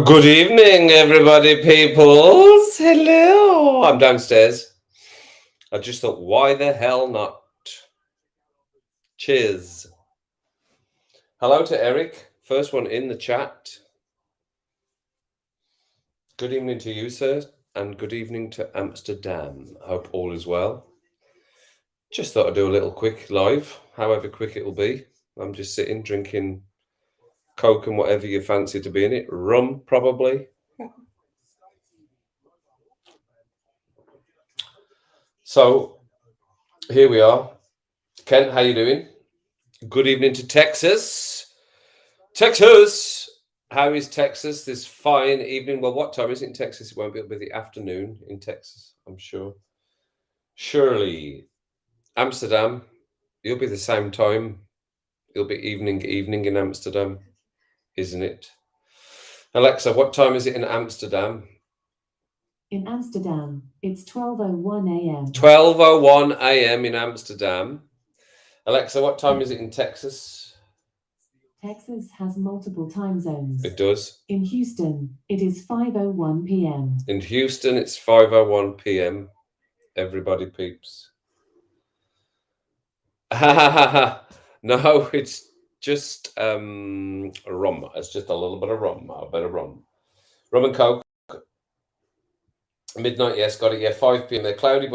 Good evening, everybody, peoples. Hello. I'm downstairs. I just thought, why the hell not? Cheers. Hello to Eric, first one in the chat. Good evening to you, sir, and good evening to Amsterdam. Hope all is well. Just thought I'd do a little quick live, however quick it will be. I'm just sitting drinking Coke and whatever you fancy to be in it. Rum, probably. So, here we are. Kent, how you doing? Good evening to Texas. Texas! How is Texas this fine evening? Well, what time is it in Texas? It won't be the afternoon in Texas, I'm sure. Surely, Amsterdam, you'll be the same time. It'll be evening in Amsterdam, isn't it? Alexa, what time is it in Amsterdam? In Amsterdam, it's 12:01 a.m. 12:01 a.m. in Amsterdam. Alexa, what time is it in Texas? Texas has multiple time zones. It does. In Houston, it is 5:01 p.m. In Houston, it's 5:01 p.m. Everybody peeps. No, it's just rum. It's just a little bit of rum. A bit of rum. Rum and Coke. Midnight, yes, got it. Yeah, 5 p.m. They're cloudy,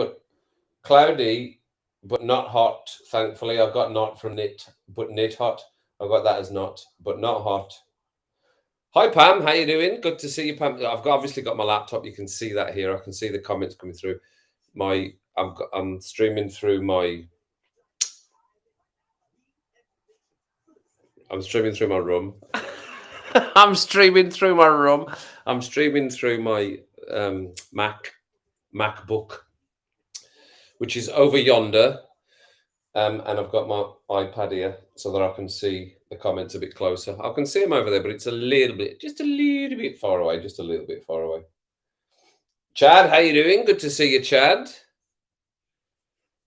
but not hot. Thankfully, I've got not from knit, but knit hot. I've got that as not, but not hot. Hi, Pam. How you doing? Good to see you, Pam. Obviously got my laptop. You can see that here. I can see the comments coming through. I'm streaming through my. I'm streaming through my room. I'm streaming through my room. I'm streaming through my MacBook, which is over yonder. And I've got my iPad here so that I can see the comments a bit closer. I can see them over there, but it's just a little bit far away. Just a little bit far away. Chad, how you doing? Good to see you, Chad.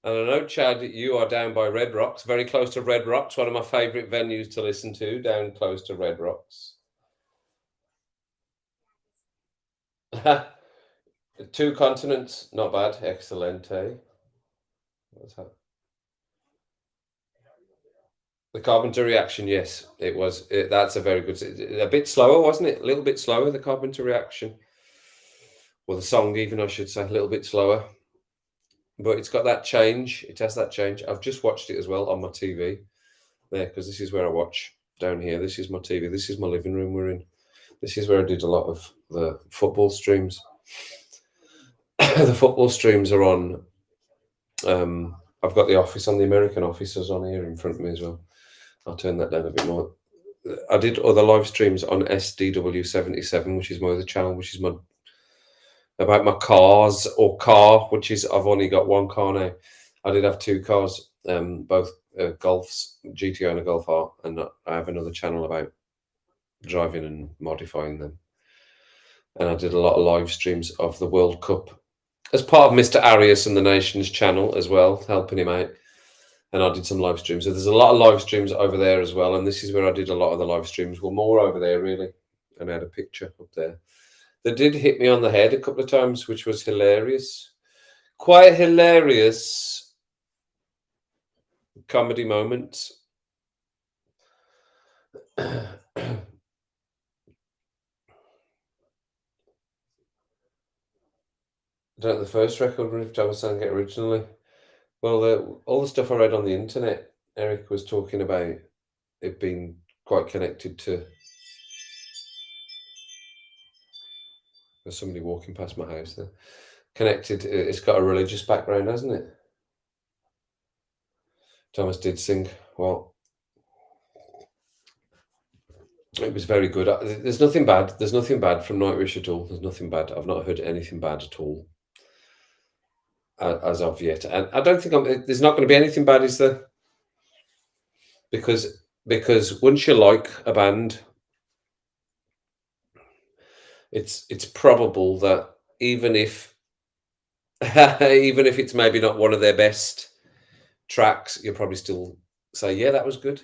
And I know, Chad, you are down by Red Rocks, very close to Red Rocks, one of my favourite venues to listen to, down close to Red Rocks. 2 continents, not bad. Excelente. What's that? The Carpenter Reaction, yes, it was. That's a very good. A bit slower, wasn't it? A little bit slower, the Carpenter Reaction. Well, the song, even, I should say, a little bit slower. But it's got that change. It has that change. I've just watched it as well on my TV there, because this is where I watch down here. This is my TV. This is my living room we're in. This is where I did a lot of the football streams. The football streams are on. I've got the office on, the American offices on here in front of me as well. I'll turn that down a bit more. I did other live streams on SDW77, which is my other channel, which is about my cars, or car, which is, I've only got one car now. I did have 2 cars, both Golfs, GTO and a Golf R, and I have another channel about driving and modifying them. And I did a lot of live streams of the World Cup as part of Mr. Arias and the Nations channel as well, helping him out. And I did some live streams. So there's a lot of live streams over there as well. And this is where I did a lot of the live streams. Well, more over there, really. And I had a picture up there. That did hit me on the head a couple of times, which was hilarious. Quite hilarious comedy moments. I don't know, the first record riff Thomas sang it originally. Well, all the stuff I read on the internet, Eric was talking about it being quite connected to. There's somebody walking past my house there. Connected, it's got a religious background, hasn't it? Thomas did sing well. It was very good. There's nothing bad. There's nothing bad from Nightwish at all. There's nothing bad. I've not heard anything bad at all. as of yet, and I don't think there's not going to be anything bad, is there? Because once you like a band, it's probable that even if even if it's maybe not one of their best tracks, you'll probably still say, "Yeah, that was good,"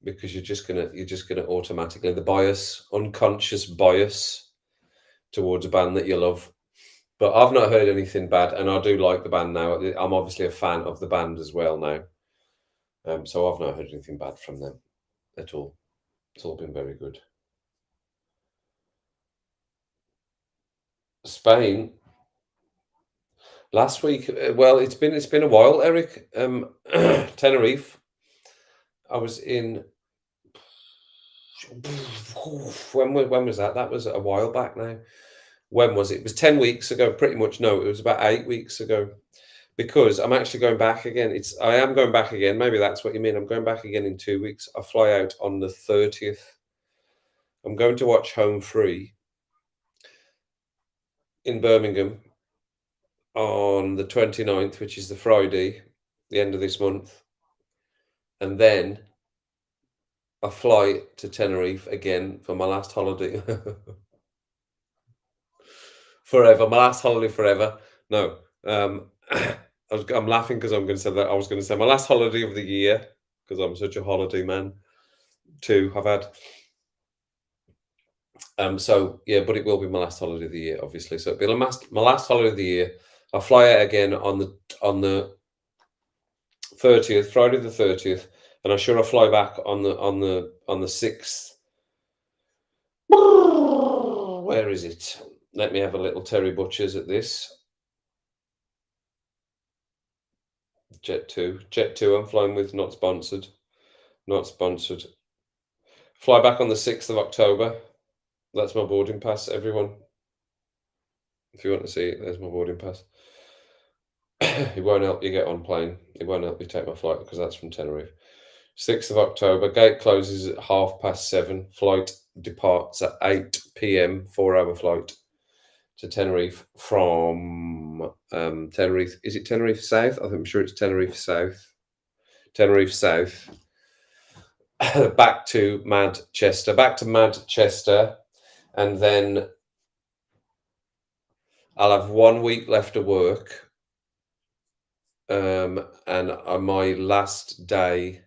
because you're just gonna automatically unconscious bias towards a band that you love. But I've not heard anything bad, and I do like the band now. I'm obviously a fan of the band as well now, so I've not heard anything bad from them at all. It's all been very good. Spain last week. Well, it's been a while, Eric. Tenerife. I was in. When was that? That was a while back now. When was it? It was 10 weeks ago. Pretty much. No, it was about 8 weeks ago. Because I'm actually going back again. I am going back again. Maybe that's what you mean. I'm going back again in 2 weeks. I fly out on the 30th. I'm going to watch Home Free in Birmingham on the 29th, which is the Friday, the end of this month. And then I fly to Tenerife again for my last holiday. Forever. My last holiday forever. No. I'm laughing because I'm going to say that. I was going to say my last holiday of the year because I'm such a holiday man too. I've had. So yeah, but it will be my last holiday of the year, obviously. So it'll be my last holiday of the year. I'll fly out again on the 30th, Friday the 30th, and I'm sure I'll fly back on the 6th. Where is it? Let me have a little Terry Butchers at this. Jet2. I'm flying with, not sponsored. Not sponsored. Fly back on the 6th of October. That's my boarding pass, everyone. If you want to see it, there's my boarding pass. It won't help you get on plane. It won't help you take my flight because that's from Tenerife. 6th of October. Gate closes at 7:30. Flight departs at 8 p.m. 4-hour flight to Tenerife from Tenerife. Is it Tenerife South? I'm sure it's Tenerife South. Tenerife South. Back to Manchester, and then I'll have 1 week left of work. And on my last day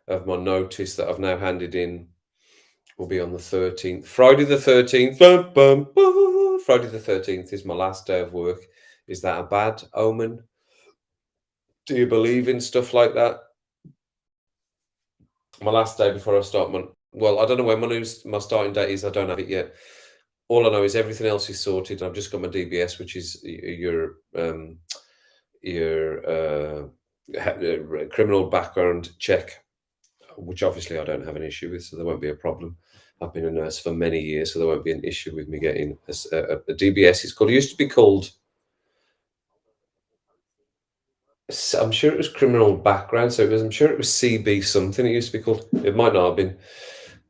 of my notice that I've now handed in will be on the 13th. Friday the 13th. Friday the 13th is my last day of work. Is that a bad omen? Do you believe in stuff like that? My last day before I start well, I don't know when my starting date is. I don't have it yet. All I know is everything else is sorted. I've just got my DBS, which is your criminal background check, which obviously I don't have an issue with, so there won't be a problem. I've been a nurse for many years, so there won't be an issue with me getting a DBS. It used to be called. I'm sure it was criminal background, so I'm sure it was CB something. It used to be called. It might not have been,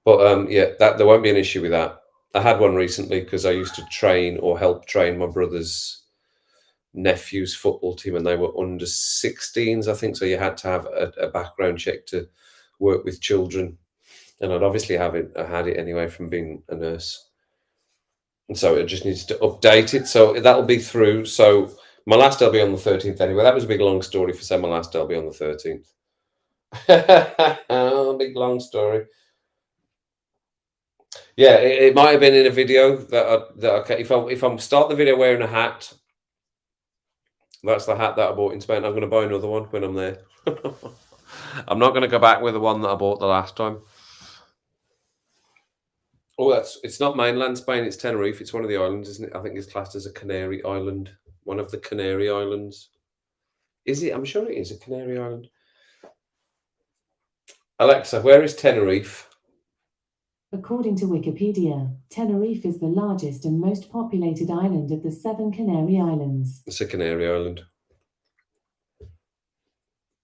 but yeah, that there won't be an issue with that. I had one recently because I used to train or help train my brother's nephew's football team, and they were under 16s, I think. So you had to have a background check to work with children, and I'd obviously I had it anyway from being a nurse, and so it just needs to update it. So that'll be through. So my last day will be on the 13th anyway. That was a big long story for saying my last day will be on the 13th. Big long story. Yeah, it might have been in a video if I start the video wearing a hat, that's the hat that I bought in Spain. I'm going to buy another one when I'm there. I'm not going to go back with the one that I bought the last time. Oh, it's not mainland Spain. It's Tenerife. It's one of the islands, isn't it? I think it's classed as a Canary Island. One of the Canary Islands. Is it? I'm sure it is a Canary Island. Alexa, where is Tenerife? According to Wikipedia, Tenerife is the largest and most populated island of the 7 Canary Islands. It's a Canary Island.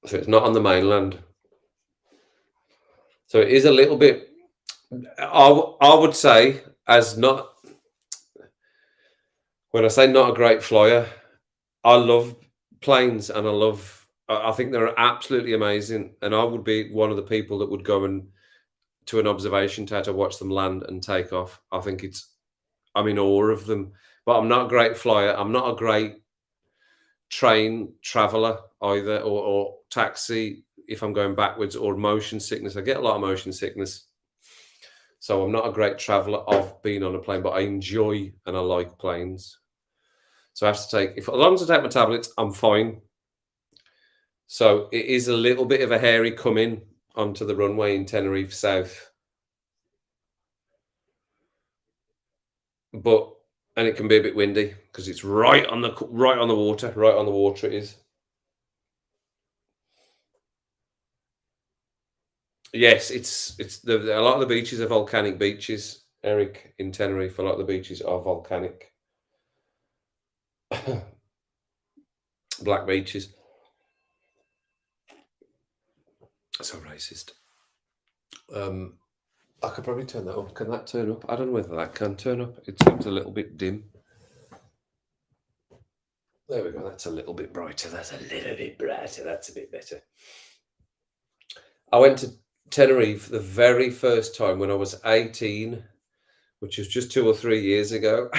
So it's not on the mainland. So it is a little bit, I would say, as not, when I say not a great flyer, I love planes, and I think they're absolutely amazing, and I would be one of the people that would go and to an observation tower to watch them land and take off. I'm in awe of them, but I'm not a great flyer. I'm not a great train traveler either, or taxi if I'm going backwards, or motion sickness. I get a lot of motion sickness. So I'm not a great traveler of being on a plane, but I enjoy and I like planes. So I have to take, if as long as I take my tablets, I'm fine. So it is a little bit of a hairy coming onto the runway in Tenerife South, and it can be a bit windy because it's right on the water, right on the water it is. Yes, a lot of the beaches are volcanic beaches, Eric, in Tenerife. A lot of the beaches are volcanic. Black beaches. So racist. I could probably turn that up. Can that turn up? I don't know whether that can turn up. It seems a little bit dim. There we go. That's a little bit brighter. That's a little bit brighter. That's a bit better. I went to Tenerife the very first time when I was 18, which was just 2 or 3 years ago.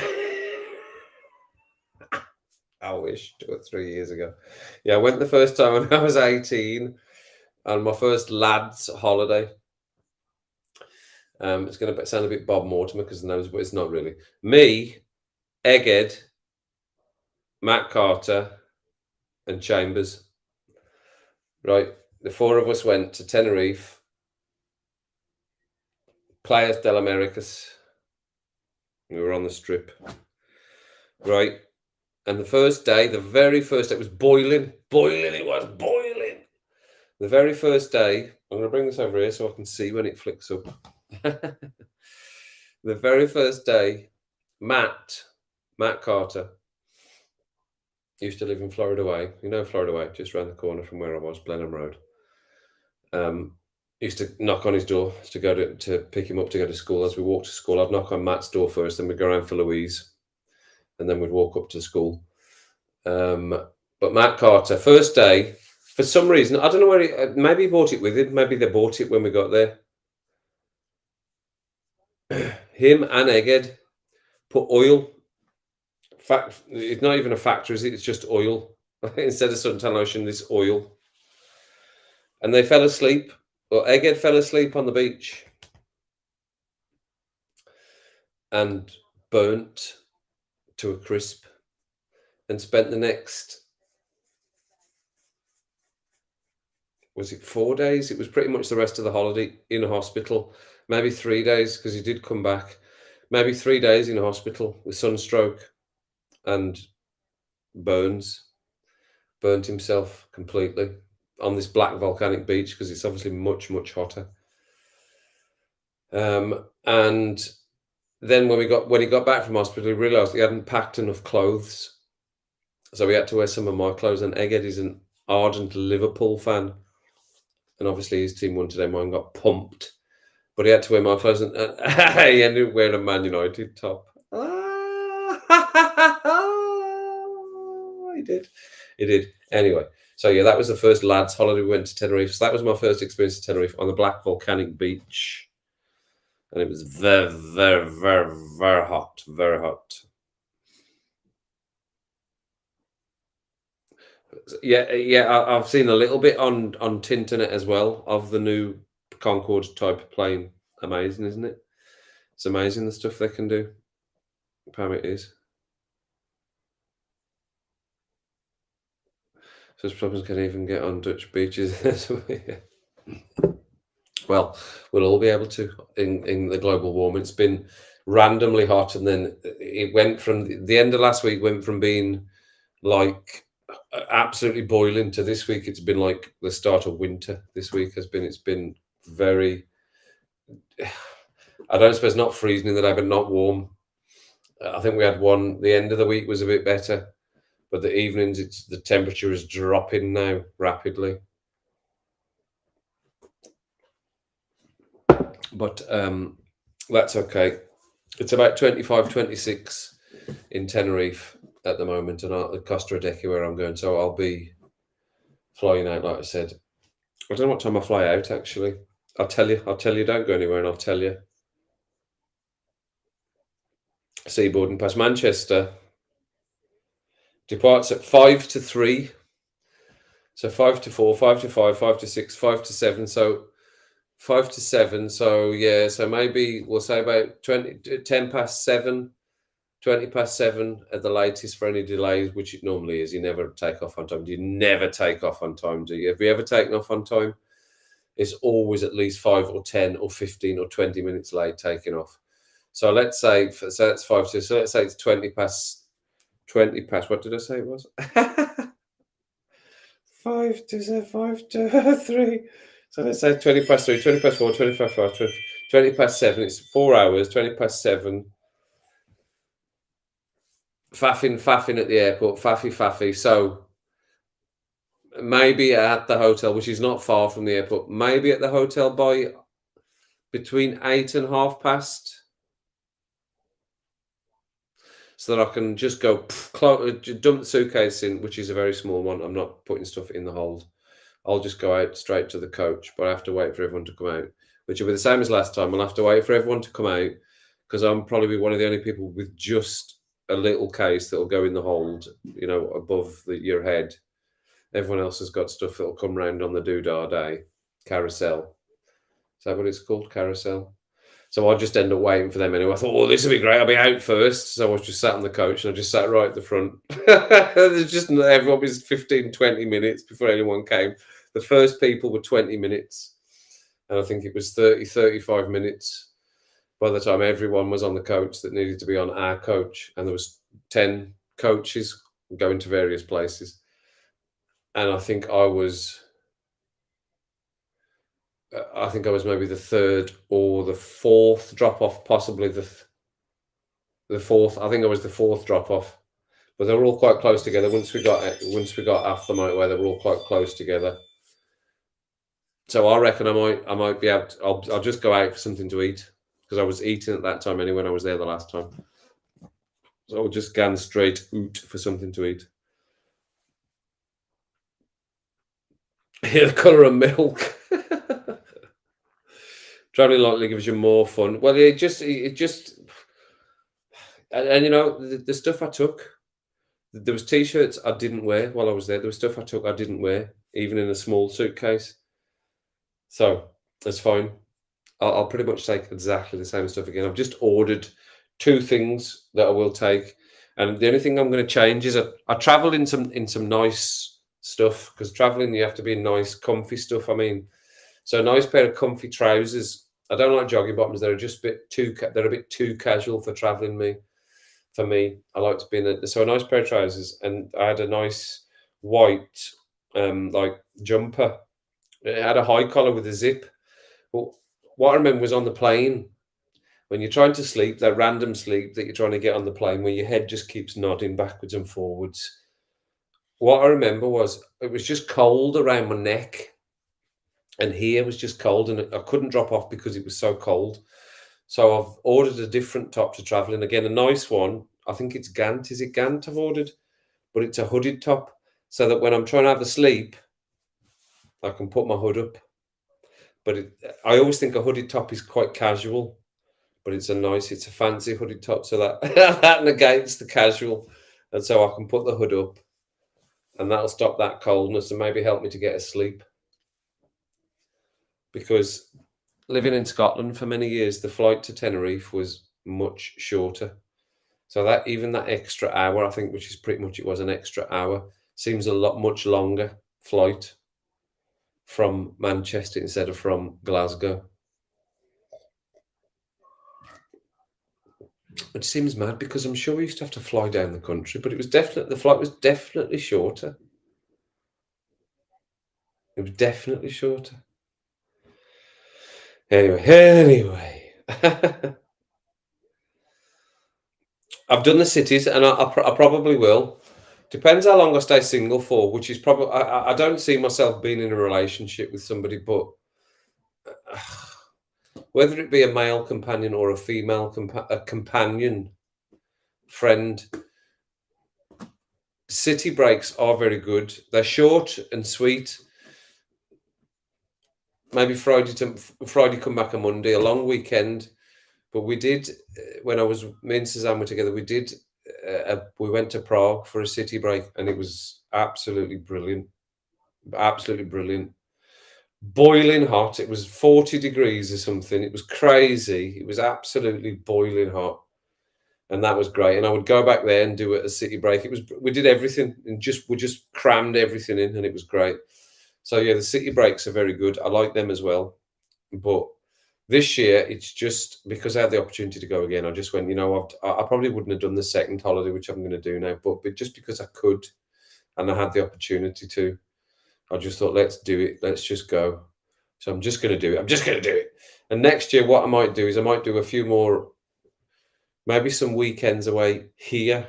I wish 2 or 3 years ago. Yeah, I went the first time when I was 18 on my first lads holiday. It's going to sound a bit Bob Mortimer because the nose, but it's not really. Me, Egghead, Matt Carter, and Chambers. Right, the 4 of us went to Tenerife, Playas del Americas. We were on the strip, right? And the first day, the very first day, it was boiling. It was boiling. The very first day, I'm going to bring this over here so I can see when it flicks up. The very first day, Matt Carter, used to live in Florida Way. You know Florida Way, just around the corner from where I was, Blenheim Road. Used to knock on his door to go to pick him up to go to school. As we walked to school, I'd knock on Matt's door first, then we'd go around for Louise, and then we'd walk up to school. But Matt Carter, first day, for some reason, I don't know where maybe he bought it with him. Maybe they bought it when we got there. Him and Egghead put oil. It's not even a factor, is it? It's just oil. Instead of suntan lotion, this oil. And they fell asleep. Well, Egghead fell asleep on the beach and burnt to a crisp, and spent the next, was it 4 days? It was pretty much the rest of the holiday in a hospital. Maybe 3 days because he did come back. Maybe 3 days in a hospital with sunstroke and burnt himself completely on this black volcanic beach because it's obviously much, much hotter. And then when he got back from hospital, he realised he hadn't packed enough clothes. So he had to wear some of my clothes, and Egghead is an ardent Liverpool fan. And obviously his team won today, mine got pumped. But he had to wear my clothes, and he ended up wearing a Man United top. He did. Anyway, so yeah, that was the first lads holiday. We went to Tenerife. So that was my first experience at Tenerife on the black volcanic beach. And it was very, very, very, very hot. Very hot. Yeah. I've seen a little bit on Tinternet as well of the new Concorde type plane. Amazing, isn't it? It's amazing the stuff they can do. Apparently it is. Such problems can even get on Dutch beaches. Well, we'll all be able to in the global warming. It's been randomly hot, and then it went from the end of last week went from being like absolutely boiling to this week. It's been like the start of winter. This week it's been very. I don't suppose not freezing in the day, but not warm. I think we had one. The end of the week was a bit better, but the evenings, the temperature is dropping now rapidly. But that's okay. It's about 25, 26 in Tenerife. at the moment, and Costa Rica where I'm going. So I'll be flying out, like I said. I don't know what time I fly out, actually. I'll tell you. Don't go anywhere, and I'll tell you. Seaboarding past Manchester. Departs at 5 to 3. So 5 to 4, 5 to 5, 5 to 6, 5 to 7. So 5 to 7. So yeah, so maybe we'll say about 10 past 7, 20 past 7 at the latest for any delays, which it normally is. You never take off on time. You never take off on time, do you? Have you ever taken off on time? It's always at least 5 or 10 or 15 or 20 minutes late taking off. So let's say, so that's 5 to, so let's say it's 20 past, what did I say it was? 5 to 3. So let's say 20 past 3, 20 past 4, 20 past 5, 20 past 7. It's 4 hours, 20 past 7. Faffing at the airport, faffy. So maybe at the hotel, which is not far from the airport, maybe at the hotel by between 8 and past. So that I can just go dump the suitcase in, which is a very small one. I'm not putting stuff in the hold. I'll just go out straight to the coach, but I have to wait for everyone to come out, which will be the same as last time. I'll have to wait for everyone to come out because I'm probably one of the only people with just a little case that will go in the hold, above your head. Everyone else has got stuff that will come round on the doodah day. Carousel. Is that what it's called? Carousel? So I just end up waiting for them anyway. I thought, this will be great. I'll be out first. So I was just sat on the coach and I just sat right at the front. There's just everyone was 15, 20 minutes before anyone came. The first people were 20 minutes. And I think it was 30, 35 minutes by the time everyone was on the coach that needed to be on our coach. And there was 10 coaches going to various places. And I think I was maybe the third or the fourth drop off, possibly the fourth. I think I was the fourth drop off, but they were all quite close together. Once we got off the motorway, they were all quite close together. So I reckon I might be able to, I'll just go out for something to eat because I was eating at that time anyway when I was there the last time. So I'll just go straight out for something to eat. Yeah, the colour of milk. Traveling lightly gives you more fun. Well, it just, and the stuff I took, there was t-shirts I didn't wear while I was there. There was stuff I took I didn't wear, even in a small suitcase. So that's fine. I'll pretty much take exactly the same stuff again. I've just ordered 2 things that I will take, and the only thing I'm going to change is I travel in some nice stuff because traveling you have to be in nice, comfy stuff. I mean. So a nice pair of comfy trousers. I don't like jogging bottoms. They're just a bit too casual for traveling. For me, I like to be in a nice pair of trousers, and I had a nice white like jumper. It had a high collar with a zip. But what I remember was on the plane when you're trying to sleep, that random sleep that you're trying to get on the plane, where your head just keeps nodding backwards and forwards. What I remember was it was just cold around my neck. And here was just cold, and I couldn't drop off because it was so cold. So I've ordered a different top to travel in. Again, a nice one. I think it's Gant. Is it Gant I've ordered? But it's a hooded top, so that when I'm trying to have a sleep, I can put my hood up. But I always think a hooded top is quite casual, but it's a fancy hooded top, so that that negates the casual, and so I can put the hood up, and that'll stop that coldness and maybe help me to get asleep. Because living in Scotland for many years, the flight to Tenerife was much shorter. So that extra hour, I think, which is pretty much, it was an extra hour, seems much longer flight from Manchester instead of from Glasgow. It seems mad because I'm sure we used to have to fly down the country, but the flight was definitely shorter. It was definitely shorter. Anyway. I've done the cities, and I probably will. Depends how long I stay single for, which is probably, I don't see myself being in a relationship with somebody, but whether it be a male companion or a female companion, friend, city breaks are very good. They're short and sweet. Maybe Friday, come back on Monday, a long weekend. But we did when me and Suzanne were together. We went to Prague for a city break, and it was absolutely brilliant. Absolutely brilliant. Boiling hot. It was 40 degrees or something. It was crazy. It was absolutely boiling hot. And that was great. And I would go back there and do a city break. We did everything and we just crammed everything in, and it was great. So yeah, the city breaks are very good. I like them as well. But this year, it's just because I had the opportunity to go again. I just went, I probably wouldn't have done the second holiday, which I'm going to do now, but just because I could and I had the opportunity to, I just thought, let's do it. Let's just go. So I'm just going to do it. I'm just going to do it. And next year, what I might do is I might do a few more, maybe some weekends away here,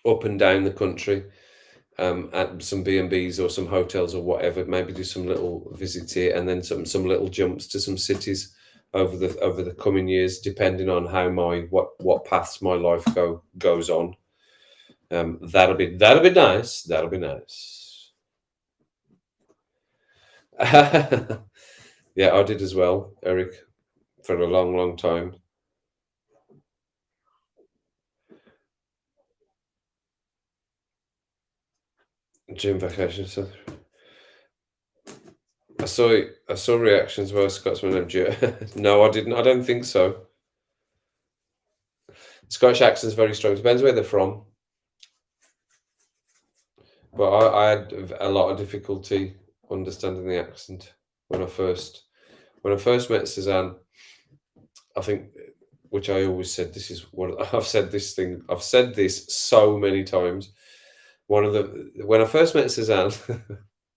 up and down the country, at some B&Bs or some hotels or whatever. Maybe do some little visits here, and then some little jumps to some cities over the coming years, depending on how what paths my life goes on. That'll be nice. That'll be nice. Yeah, I did as well, Eric, for a long, long time. Gym vacation. So I saw reactions where Scotsman named Joe. No, I didn't. I don't think so. Scottish accent's very strong. Depends where they're from. But I had a lot of difficulty understanding the accent when I first met Suzanne. I think, which I always said, this is what I've said this so many times. When I first met Suzanne,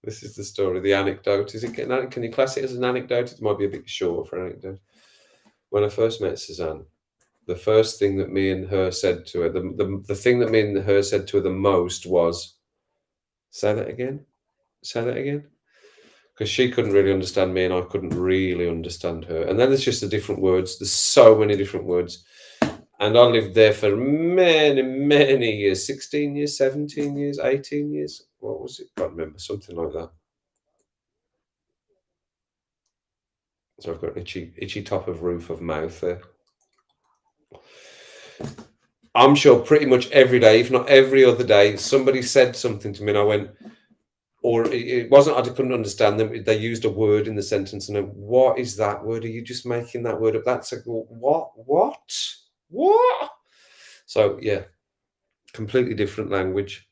this is the story, the anecdote. Can you class it as an anecdote? It might be a bit short for an anecdote. When I first met Suzanne, the first thing that me and her said to her, the thing that me and her said to her the most was, say that again? Say that again? Because she couldn't really understand me and I couldn't really understand her. And then there's just the different words. There's so many different words. And I lived there for many, many years, 16 years, 17 years, 18 years. What was it? I can't remember, something like that. So I've got an itchy top of roof of mouth there. I'm sure pretty much every day, if not every other day, somebody said something to me and I went, or it wasn't, I couldn't understand them. They used a word in the sentence and I went, what is that word? Are you just making that word up? That's like, what? So yeah, completely different language.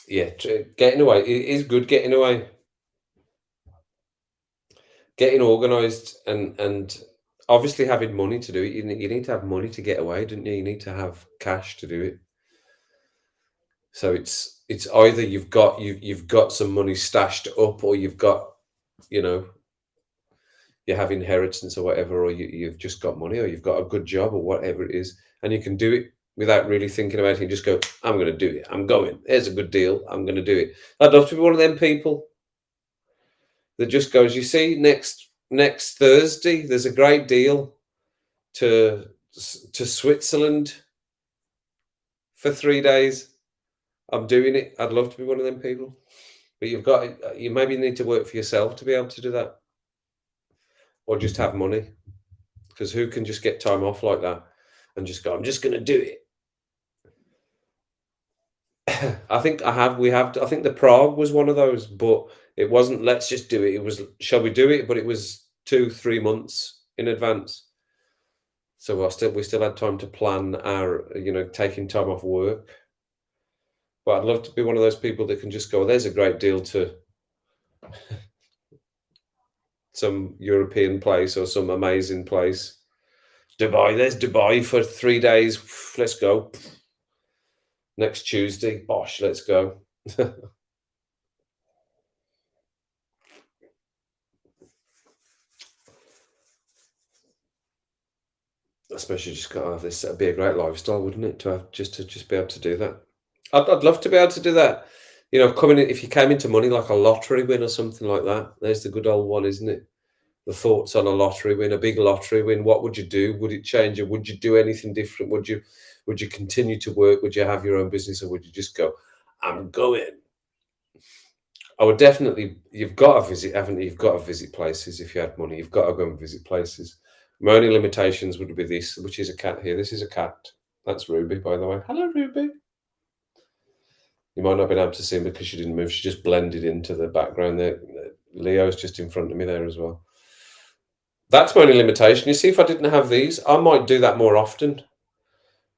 Yeah, getting away. It is good getting away. Getting organised and obviously having money to do it. You need to have money to get away, don't you? You need to have cash to do it. So it's either you've got some money stashed up, or you've got, you have inheritance or whatever, or you've just got money, or you've got a good job or whatever it is, and you can do it without really thinking about it. You just go, I'm going to do it. I'm going. There's a good deal. I'm going to do it. I'd love to be one of them people that just goes, you see, next Thursday, there's a great deal to Switzerland for 3 days. I'm doing it. I'd love to be one of them people. But you maybe need to work for yourself to be able to do that. Or just have money. Because who can just get time off like that and just go, I'm just going to do it? I think the Prague was one of those, but it wasn't, let's just do it. It was, shall we do it? But it was 2-3 months in advance. So we still had time to plan our, taking time off work. But I'd love to be one of those people that can just go, there's a great deal to some European place or some amazing place. Dubai, there's Dubai for 3 days. Let's go. Next Tuesday, bosh, let's go. I suppose you just got to have this. It'd be a great lifestyle, wouldn't it, to be able to do that? I'd love to be able to do that. You know, coming in, if you came into money like a lottery win or something like that, there's the good old one, isn't it? The thoughts on a lottery win, a big lottery win. What would you do? Would it change you? Would you do anything different? Would you continue to work? Would you have your own business, or would you just go, I'm going? I would definitely. You've got to visit, haven't you? You've got to visit places. If you had money, you've got to go and visit places. My only limitations would be this, which is a cat here. This is a cat. That's Ruby, by the way. Hello, Ruby. You might not have been able to see him because she didn't move. She just blended into the background there. Leo's just in front of me there as well. That's my only limitation. You see, if I didn't have these, I might do that more often.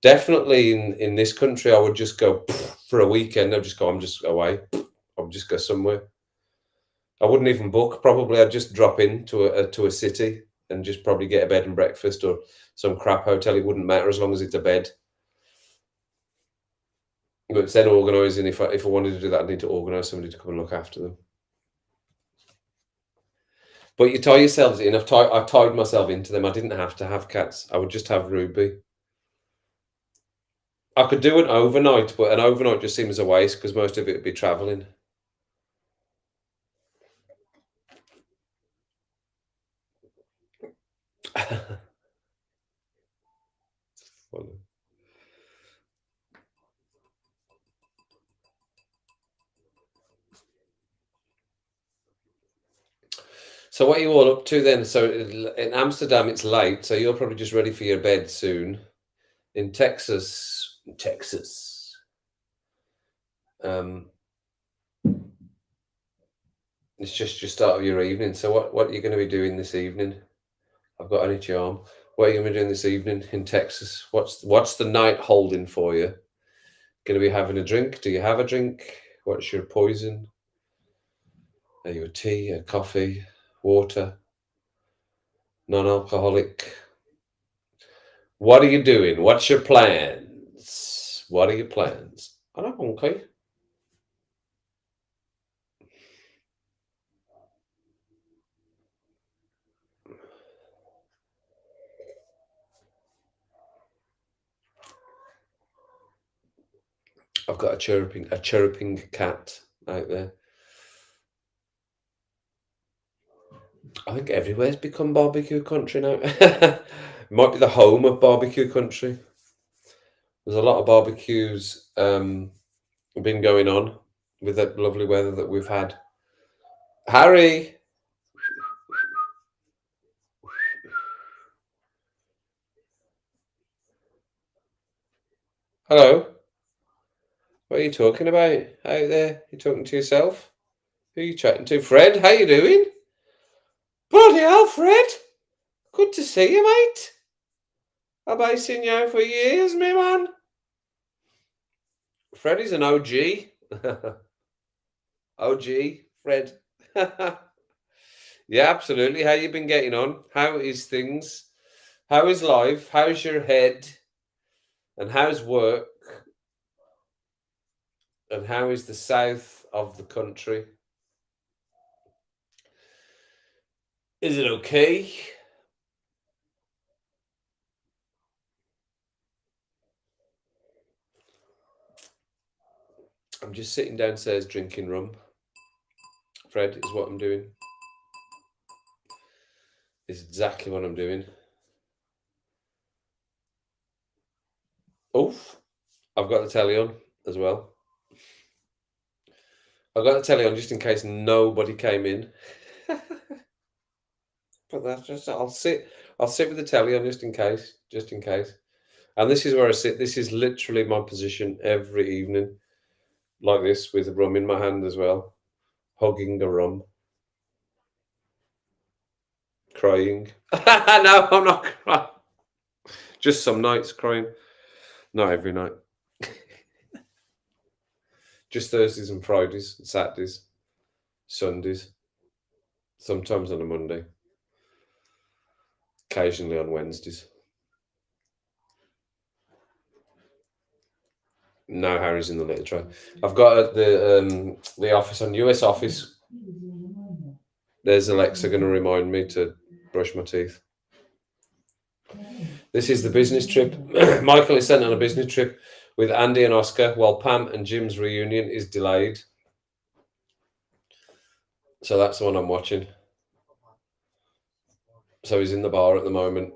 Definitely in this country, I would just go for a weekend. I'd just go, I'm just away. I'll just go somewhere. I wouldn't even book. Probably I'd just drop in to a city and just probably get a bed and breakfast or some crap hotel. It wouldn't matter as long as it's a bed. But it's then organising. If I wanted to do that, I need to organise somebody to come and look after them. But you tie yourselves in. I tied myself into them. I didn't have to have cats. I would just have Ruby. I could do an overnight, but an overnight just seems a waste because most of it would be travelling. Funny. So what are you all up to then? So in Amsterdam, it's late, so you're probably just ready for your bed soon. In Texas, it's just your start of your evening. So what are you going to be doing this evening? I've got any charm. What are you going to be doing this evening in Texas? What's the night holding for you? Going to be having a drink? Do you have a drink? What's your poison? Are you a tea, a coffee, water, non-alcoholic? What are you doing? What's your plans? What are your plans? I don't know, okay. I've got a chirping cat out there. I think everywhere's become barbecue country now. Might be the home of barbecue country. There's a lot of barbecues been going on with that lovely weather that we've had. Harry! Hello? What are you talking about out there? You talking to yourself? Who are you chatting to? Fred, how you doing? Bloody hell, Fred! Good to see you, mate. I've seen you for years, me man. Fred is an OG. OG, Fred. Yeah, absolutely. How you been getting on? How is things? How is life? How's your head? And how's work? And how is the south of the country? Is it okay? I'm just sitting downstairs drinking rum. Fred, is what I'm doing. Is exactly what I'm doing. Oof. I've got the telly on as well. I've got the telly on just in case nobody came in. But that's just I'll sit with the telly on just in case. And this is where I sit. This is literally my position every evening. Like this, with a rum in my hand as well. Hugging the rum. Crying. No, I'm not crying. Just some nights crying. Not every night. Just Thursdays and Fridays, and Saturdays, Sundays. Sometimes on a Monday. Occasionally on Wednesdays. No, Harry's in the little tray. I've got the office on US office. There's Alexa going to remind me to brush my teeth. This is the business trip. Michael is sent on a business trip with Andy and Oscar, while Pam and Jim's reunion is delayed. So that's the one I'm watching. So he's in the bar at the moment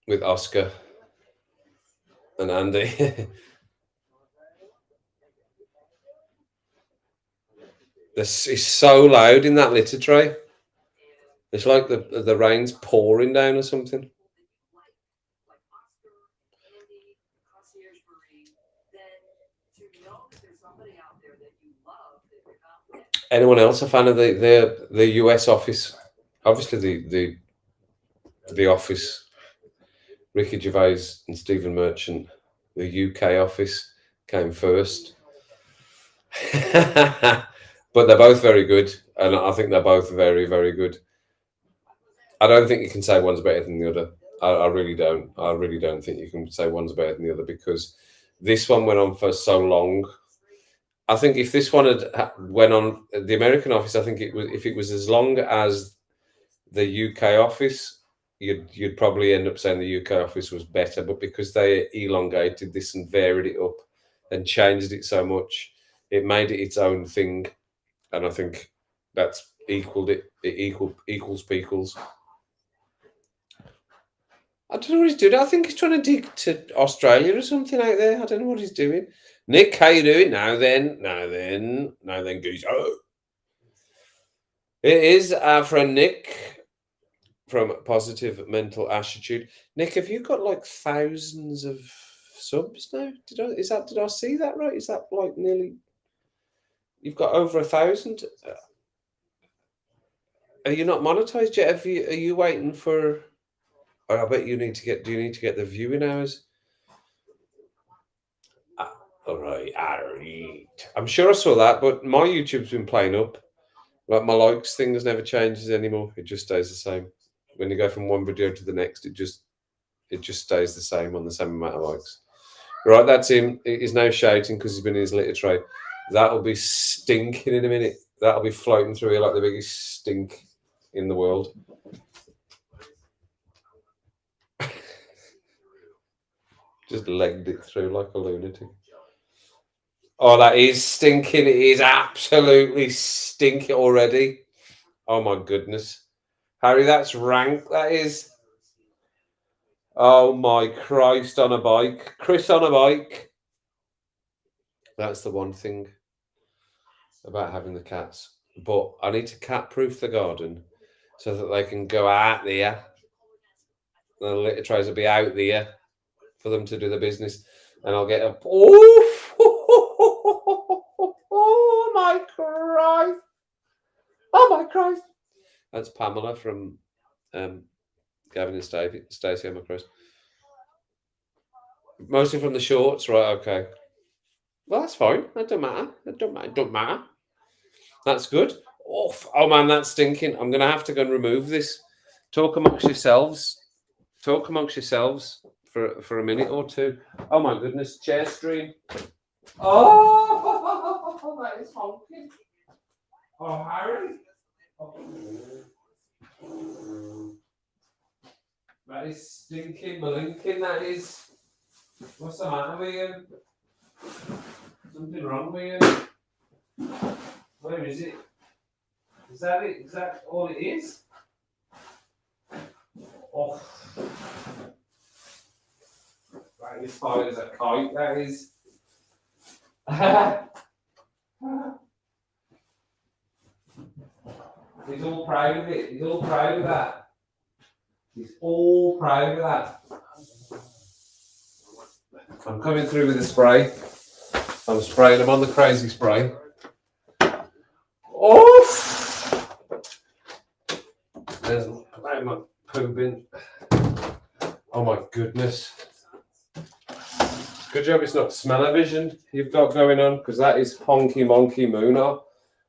with Oscar and Andy. This is so loud in that litter tray. It's like the rain's pouring down or something. Anyone else a fan of the US office? Obviously the office. Ricky Gervais and Stephen Merchant. The UK office came first. But they're both very good, and I think they're both very, very good. I don't think you can say one's better than the other. I really don't. I really don't think you can say one's better than the other, because this one went on for so long. I think if this one had went on the American office, I think if it was as long as the UK office, you'd probably end up saying the UK office was better. But because they elongated this and varied it up and changed it so much, it made it its own thing, and I think that's equaled it. It equals Peakles. I don't know what he's doing. I think he's trying to dig to Australia or something out there. I don't know what he's doing. Nick, how you doing? Now then, goose. Oh. It is our friend Nick from Positive Mental Attitude. Nick, have you got like thousands of subs now? Did I see that right? Is that like nearly? You've got over 1,000. Are you not monetized yet? Are you waiting for? Oh, I bet you need to get. Do you need to get the viewing hours? All right. I'm sure I saw that, but my YouTube's been playing up. Like my likes thing has never changes anymore. It just stays the same. When you go from one video to the next, it just stays the same on the same amount of likes. Right, that's him. He's now shouting because he's been in his litter tray. That'll be stinking in a minute. That'll be floating through here like the biggest stink in the world. Just legged it through like a lunatic. Oh, that is stinking. It is absolutely stinking already. Oh my goodness. Harry, that's rank. That is. Oh my Christ, on a bike. Chris on a bike. That's the one thing about having the cats. But I need to cat proof the garden so that they can go out there. The litter trays will be out there for them to do the business. And I'll get a. Oh my Christ. Oh my Christ. That's Pamela from Gavin and Stacey. Oh my Christ. Mostly from the shorts, right? Okay. Well, that's fine. That don't matter. That don't matter. That's good. Oh man, that's stinking. I'm gonna have to go and remove this. Talk amongst yourselves. Talk amongst yourselves for a minute or two. Oh my goodness, chair stream. Oh, that is honking. Oh, Harry. That is stinking, malinking. That is. What's the matter with you? Something wrong with you? Where is it? Is that it? Is that all it is? Oh. That is high as a kite, that is. He's all proud of it. He's all proud of that. He's all proud of that. I'm coming through with a spray. I'm spraying. I'm on the crazy spray. Oh! There's my pooping. Oh my goodness. Good job it's not smell-o-vision you've got going on, because that is honky monkey mooner.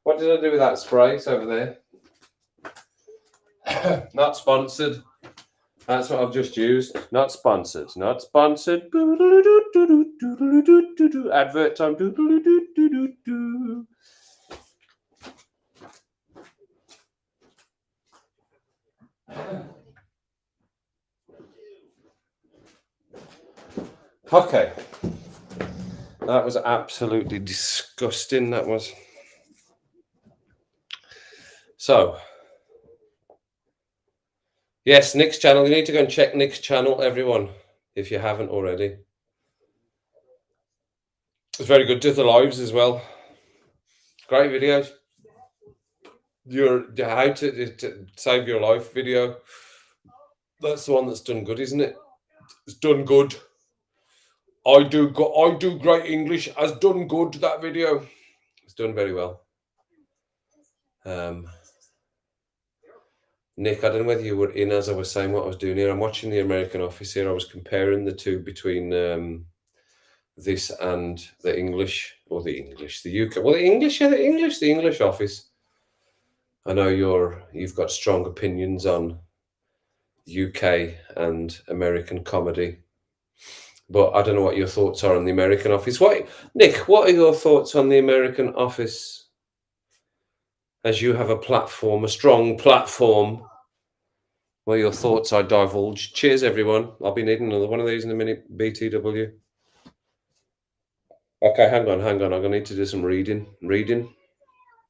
What did I do with that spray? It's over there. Not sponsored. That's what I've just used. Not sponsored. Not sponsored. Advert time. Okay. That was absolutely disgusting. That was. So, yes, Nick's channel. You need to go and check Nick's channel, everyone, if you haven't already. It's very good. Does the lives as well. Great videos. Your how to save your life video. That's the one that's done good, isn't it? It's done good. I do great English. Has done good. That video. It's done very well. Nick, I don't know whether you were in as I was saying what I was doing here. I'm watching The American Office here. I was comparing the two between this and the English, or the UK. Well, the English Office. I know you've got strong opinions on UK and American comedy, but I don't know what your thoughts are on The American Office. Nick, what are your thoughts on The American Office? As you have a strong platform, where your thoughts are divulged. Cheers, everyone. I'll be needing another one of these in a minute. BTW. Okay, hang on. I'm going to need to do some reading.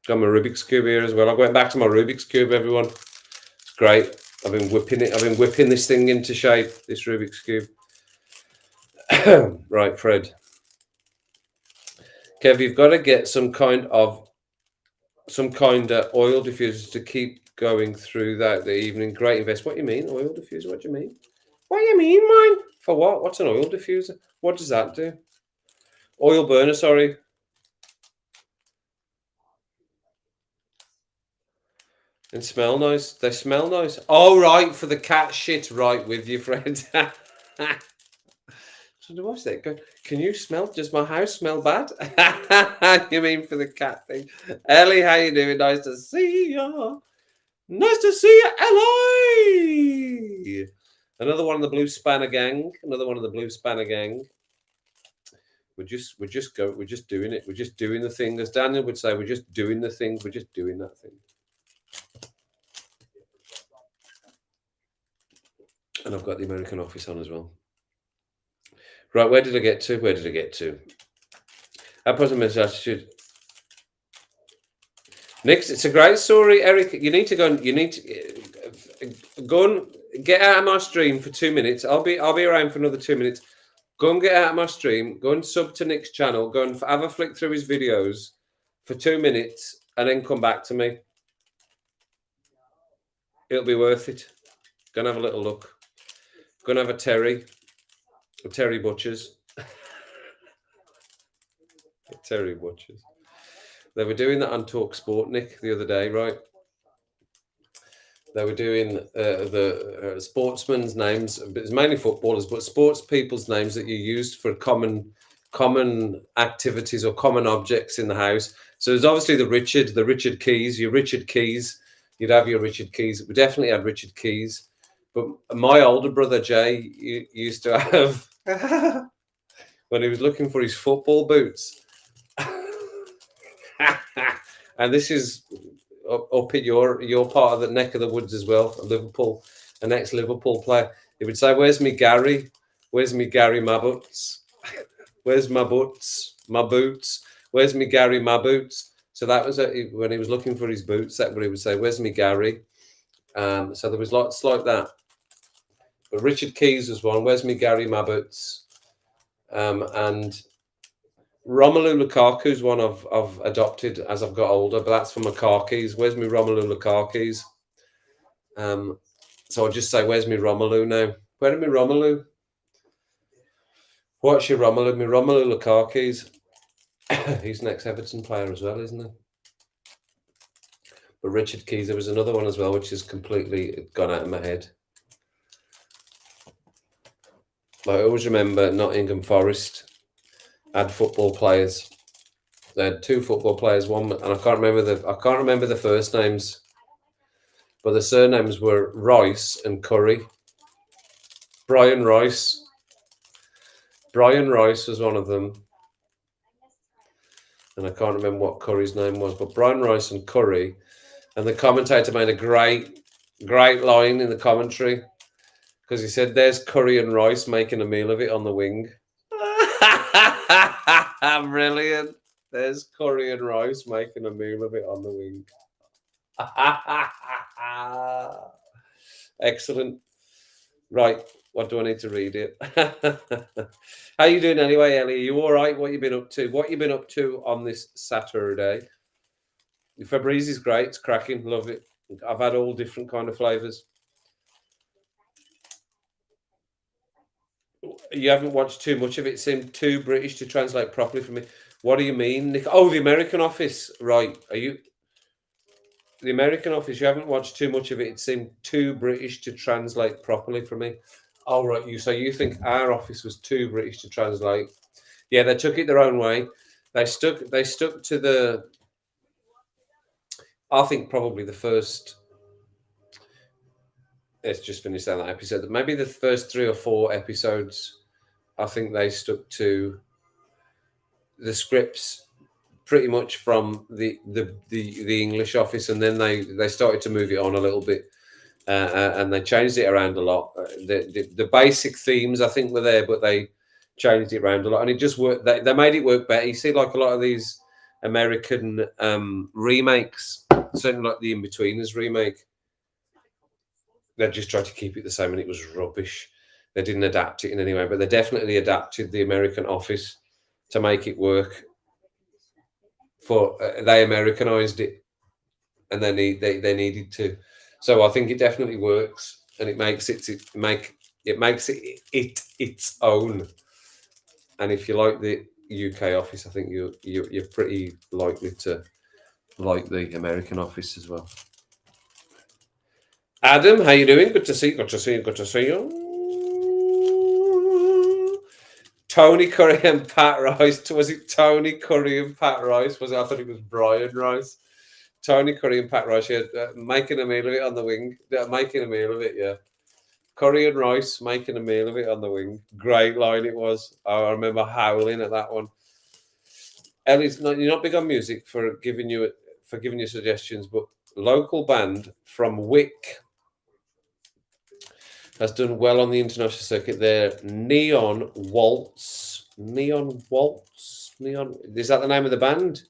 Got my Rubik's Cube here as well. I went back to my Rubik's Cube, everyone. It's great. I've been whipping this thing into shape, this Rubik's Cube. Right, Fred. Kev, you've got to get some kind of oil diffuser to keep going through the evening. Great invest. What do you mean, oil diffuser? What do you mean? What do you mean, mine? For what? What's an oil diffuser? What does that do? Oil burner, sorry. And smell nice. They smell nice. Oh, right, for the cat shit. Right, with you, Fred. So what's that? Can you smell? Does my house smell bad? You mean for the cat thing? Ellie, how you doing? Nice to see you. Nice to see you, Ellie. Another one of the Blue Spanner gang. We're just doing it. We're just doing the thing. As Daniel would say, we're just doing the thing. We're just doing that thing. And I've got The American Office on as well. Right, where did I get to? Our positive attitude. Next, it's a great story, Eric. You need to go and get out of my stream for 2 minutes. I'll be around for another 2 minutes. Go and get out of my stream. Go and sub to Nick's channel. Go and have a flick through his videos for 2 minutes, and then come back to me. It'll be worth it. Go and have a little look. Go and have a Terry Butchers. Terry Butchers. They were doing that on Talk Sport, Nick, the other day, right? They were doing the sportsmen's names. It's mainly footballers, but sports people's names that you used for common activities or common objects in the house. So there's obviously the Richard Keys, your Richard Keys. You'd have your Richard Keys. We definitely had Richard Keys. But my older brother, Jay, used to have, when he was looking for his football boots. And this is up at your part of the neck of the woods as well, Liverpool, an ex-Liverpool player. He would say, "Where's me Gary? Where's me Gary my boots? Where's my boots? My boots? Where's me Gary my boots?" So that was when he was looking for his boots. That's what he would say. "Where's me Gary?" So there was lots like that. But Richard Keys was one. "Where's me Gary my boots?" And Romelu Lukaku's one I've adopted as I've got older, but that's for my car keys. "Where's me Romelu Lukaku's?" So I'll just say, "Where's me Romelu now? Where are me Romelu? What's your Romelu? Me Romelu Lukaku's." He's an ex-Everton player as well, isn't he? But Richard Keys, there was another one as well, which has completely gone out of my head. I always remember Nottingham Forest had football players. They had two football players, one, and I can't remember the first names, but the surnames were Rice and Curry. Brian Rice was one of them, and I can't remember what Curry's name was, but Brian Rice and Curry. And the commentator made a great line in the commentary, because he said, "There's Curry and Rice making a meal of it on the wing." Brilliant. There's Curry and Rice making a meal of it on the wing. Excellent. Right. What do I need to read it? How you doing anyway, Ellie? Are you all right? What you been up to? What you been up to on this Saturday? Febreze is great. It's cracking. Love it. I've had all different kind of flavors. You haven't watched too much of it. It seemed too British to translate properly for me. What do you mean, Nick? Oh, the American Office. Right. Are you the American Office? You haven't watched too much of it. It seemed too British to translate properly for me. Oh, right. You think our office was too British to translate? Yeah, they took it their own way. They stuck to the. I think probably the first. Let's just finish that episode. Maybe the first 3 or 4 episodes. I think they stuck to the scripts pretty much from the English Office, and then they started to move it on a little bit, and they changed it around a lot. The basic themes I think were there, but they changed it around a lot, and it just worked. They made it work better. You see, like a lot of these American remakes, certainly like the In-Betweeners remake, they just tried to keep it the same, and it was rubbish. They didn't adapt it in any way, but they definitely adapted the American Office to make it work. For they Americanized it, and they needed to. So I think it definitely works, and it makes it its own. And if you like the UK Office, I think you're pretty likely to like the American Office as well. Adam, how you doing? Good to see you. Good to see you. Good to see you. Tony Curry and Pat Rice. Was it Tony Curry and Pat Rice? I thought it was Brian Rice. Tony Curry and Pat Rice. Yeah, making a meal of it on the wing. Making a meal of it. Yeah. Curry and Rice making a meal of it on the wing. Great line it was. I remember howling at that one. Ellie's you're not big on music for giving you suggestions, but local band from Wick has done well on the international circuit there. Neon Waltz. Neon Waltz. Neon. Is that the name of the band?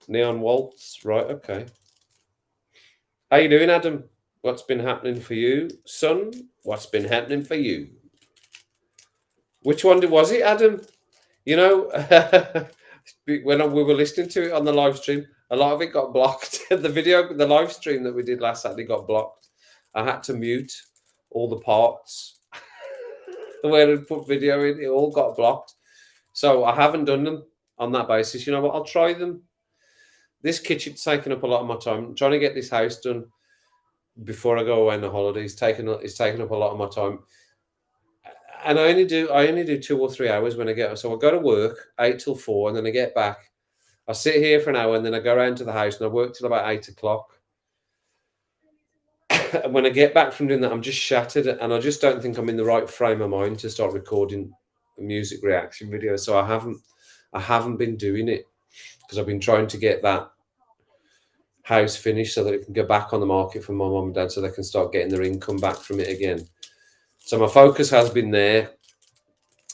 Neon Waltz. Right. Okay. How you doing, Adam? What's been happening for you, son? What's been happening for you? Which one was it, Adam? You know, when we were listening to it on the live stream, a lot of it got blocked. The live stream that we did last Saturday got blocked. I had to mute all the parts where I put video in. It all got blocked. So I haven't done them on that basis. You know what? I'll try them. This kitchen's taking up a lot of my time. I'm trying to get this house done before I go away on the holidays. It's taking up a lot of my time. And I only do 2 or 3 hours when I get. So I go to work 8 till 4, and then I get back. I sit here for an hour, and then I go around to the house, and I work till about 8 o'clock. And when I get back from doing that, I'm just shattered, and I just don't think I'm in the right frame of mind to start recording a music reaction video. So I haven't been doing it because I've been trying to get that house finished so that it can go back on the market for my mum and dad, so they can start getting their income back from it again. So my focus has been there,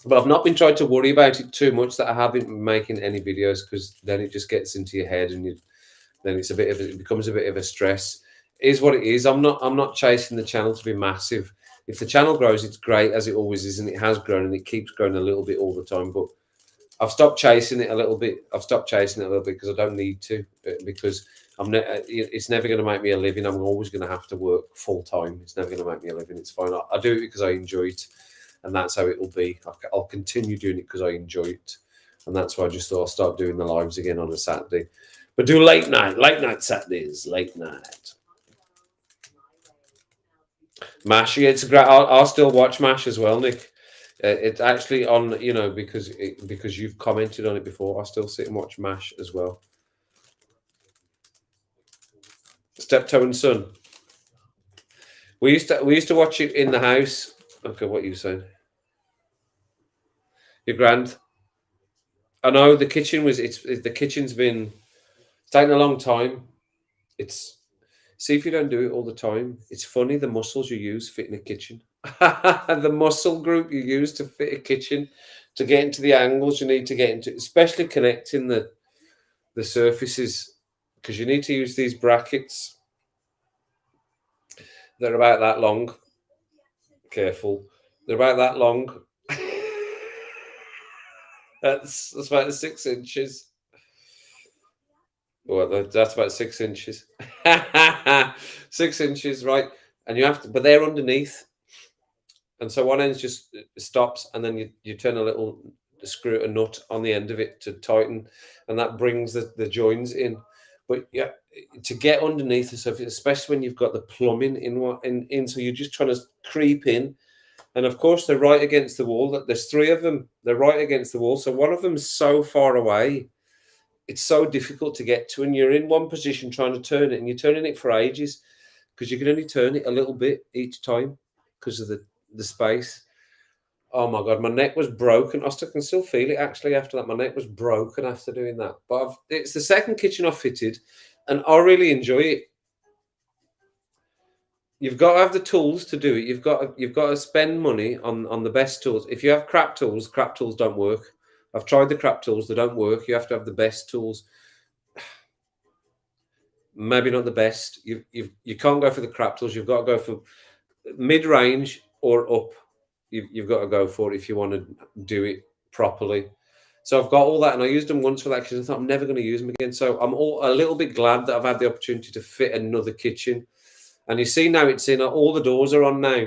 but I've not been trying to worry about it too much that I haven't been making any videos, because then it just gets into your head, and then it becomes a bit of a stress. It is what it is. I'm not chasing the channel to be massive. If the channel grows, it's great, as it always is, and it has grown, and it keeps growing a little bit all the time. But I've stopped chasing it a little bit. Because I don't need to, because it's never going to make me a living. I'm always going to have to work full time. It's never going to make me a living. It's fine. I do it because I enjoy it, and that's how it will be. I'll continue doing it because I enjoy it, and that's why I just thought I'll start doing the lives again on a Saturday. But do late night Saturdays, late night. MASH, yeah, it's great. I'll still watch MASH as well, Nick. It's actually on, because you've commented on it before. I still sit and watch MASH as well. Steptoe and Son. We used to watch it in the house. Okay, what are you saying? Your grand. I know the kitchen the kitchen's been taking a long time. See if you don't do it all the time. It's funny the muscles you use fit in a kitchen. The muscle group you use to fit a kitchen, to get into the angles you need to get into, especially connecting the surfaces because you need to use these brackets. They're about that long. Careful. They're about that long. That's about 6 inches. Well, that's about 6 inches. 6 inches, right? And you have to, but they're underneath. And so one end just stops, and then you turn a little screw, a nut on the end of it to tighten, and that brings the joins in. But yeah, to get underneath the surface, especially when you've got the plumbing in, so you're just trying to creep in. And of course, they're right against the wall. There's 3 of them. They're right against the wall. So one of them's so far away, it's so difficult to get to. And you're in one position trying to turn it, and you're turning it for ages because you can only turn it a little bit each time because of the space. Oh my God, my neck was broken. I can still feel it actually after that. My neck was broken after doing that. But it's the second kitchen I've fitted, and I really enjoy it. You've got to have the tools to do it. You've got to spend money on the best tools. If you have crap tools don't work. I've tried the crap tools; they don't work. You have to have the best tools. Maybe not the best. You can't go for the crap tools. You've got to go for mid-range or up. You've got to go for it if you want to do it properly. So I've got all that, and I used them once for that kitchen. I thought I'm never going to use them again. So I'm a little bit glad that I've had the opportunity to fit another kitchen. And you see now it's in, all the doors are on now.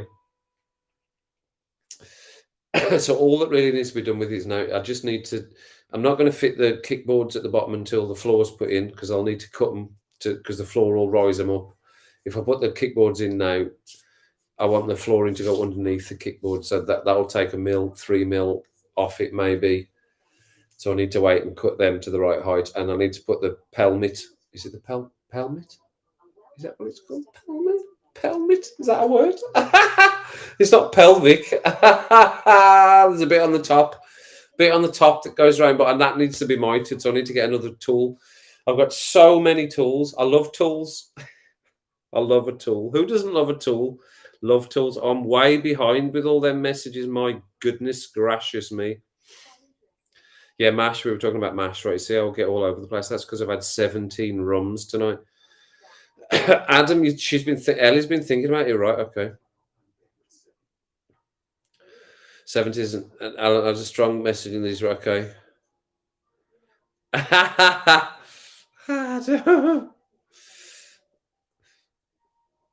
So all that really needs to be done with it is now, I just need to, I'm not going to fit the kickboards at the bottom until the floor's put in, because I'll need to cut them because the floor will rise them up. If I put the kickboards in now, I want the flooring to go underneath the kickboard, so that'll take 3 mil off it maybe. So I need to wait and cut them to the right height, and I need to put the pelmet. Is it the pelmet? Is that what it's called? Pelmet? Pelmet? Is that a word? It's not pelvic. There's a bit on the top that goes around, and that needs to be mited. So I need to get another tool. I've got so many tools. I love tools. I love a tool. Who doesn't love a tool? Love tools. I'm way behind with all them messages. My goodness gracious me. Yeah, MASH. We were talking about MASH, right? See, I'll get all over the place. That's because I've had 17 rums tonight. Adam, Ellie's been thinking about you, right? Okay. 70s and Alan has a strong message in these, right? Okay.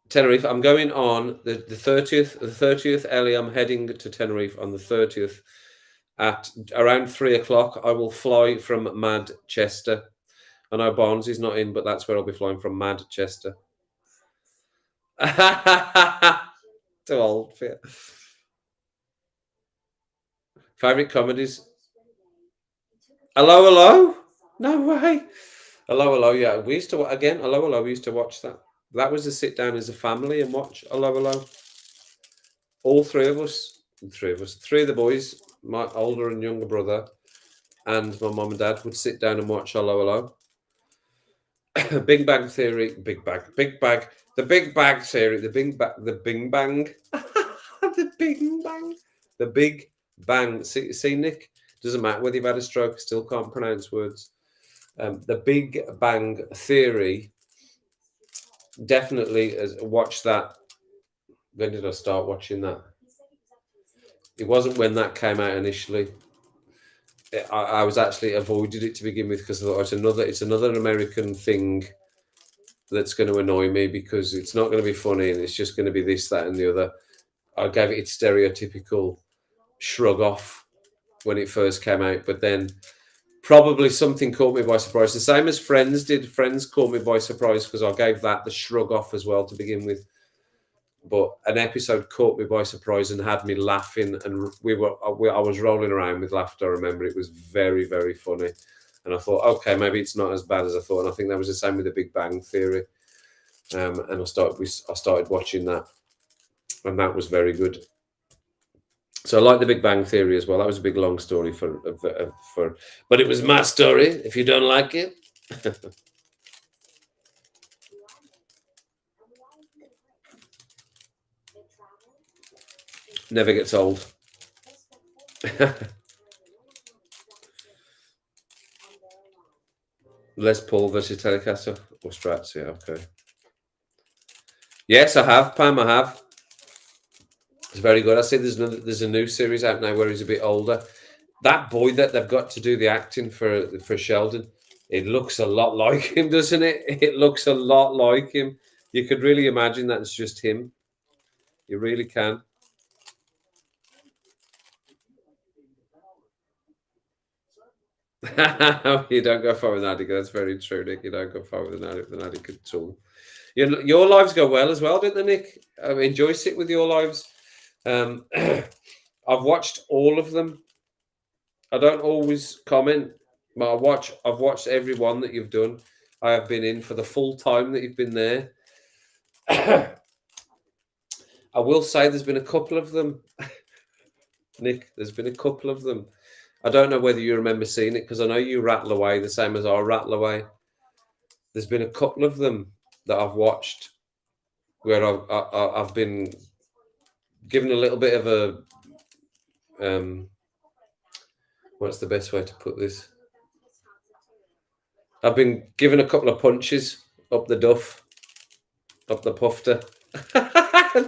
Tenerife. I'm going on the 30th. The 30th, Ellie. I'm heading to Tenerife on the 30th at around 3 o'clock. I will fly from Manchester. I know Barnes is not in, but that's where I'll be flying from, Manchester. Too old for it. Favorite comedies? Hello, hello. No way. Hello, hello. Yeah, we used to Hello, hello. We used to watch that. That was to sit down as a family and watch Hello, hello. All three of the boys, my older and younger brother, and my mum and dad would sit down and watch Hello, hello. Big Bang Theory, the Big Bang Theory, the Big Bang, the Big Bang, the Big Bang. See, Nick, doesn't matter whether you've had a stroke, still can't pronounce words. The Big Bang Theory. Definitely watch that. When did I start watching that? It wasn't when that came out initially. I was actually avoided it to begin with because I thought it's another American thing that's going to annoy me because it's not going to be funny and it's just going to be this, that, and the other. I gave it its stereotypical shrug off when it first came out, but then probably something caught me by surprise. The same as Friends did. Friends caught me by surprise because I gave that the shrug off as well to begin with. But an episode caught me by surprise and had me laughing, and I was rolling around with laughter. I remember it was very, very funny, and I thought, okay, maybe it's not as bad as I thought. And I think that was the same with the Big Bang Theory. And I started watching that, and that was very good. So I like the Big Bang Theory as well. That was a big long story but it was my story. If you don't like it. Never gets old. Les Paul versus Telecaster or Strats, yeah, okay. Yes, I have, Pam, I have. It's very good. I see there's a new series out now where he's a bit older. That boy that they've got to do the acting for Sheldon, it looks a lot like him, doesn't it? It looks a lot like him. You could really imagine that it's just him. You really can. You don't go far with Nadia. That's very true, Nick. You don't go far with the Nadia at all. Your lives go well as well, don't they, Nick? I enjoy sitting with your lives. I've watched all of them. I don't always comment, but I've watched every one that you've done. I have been in for the full time that you've been there. I will say there's been a couple of them, Nick. There's been a couple of them. I don't know whether you remember seeing it because I know you rattle away the same as I rattle away. There's been a couple of them that I've watched where I've been given a little bit of a what's the best way to put this? I've been given a couple of punches up the duff, up the pufter.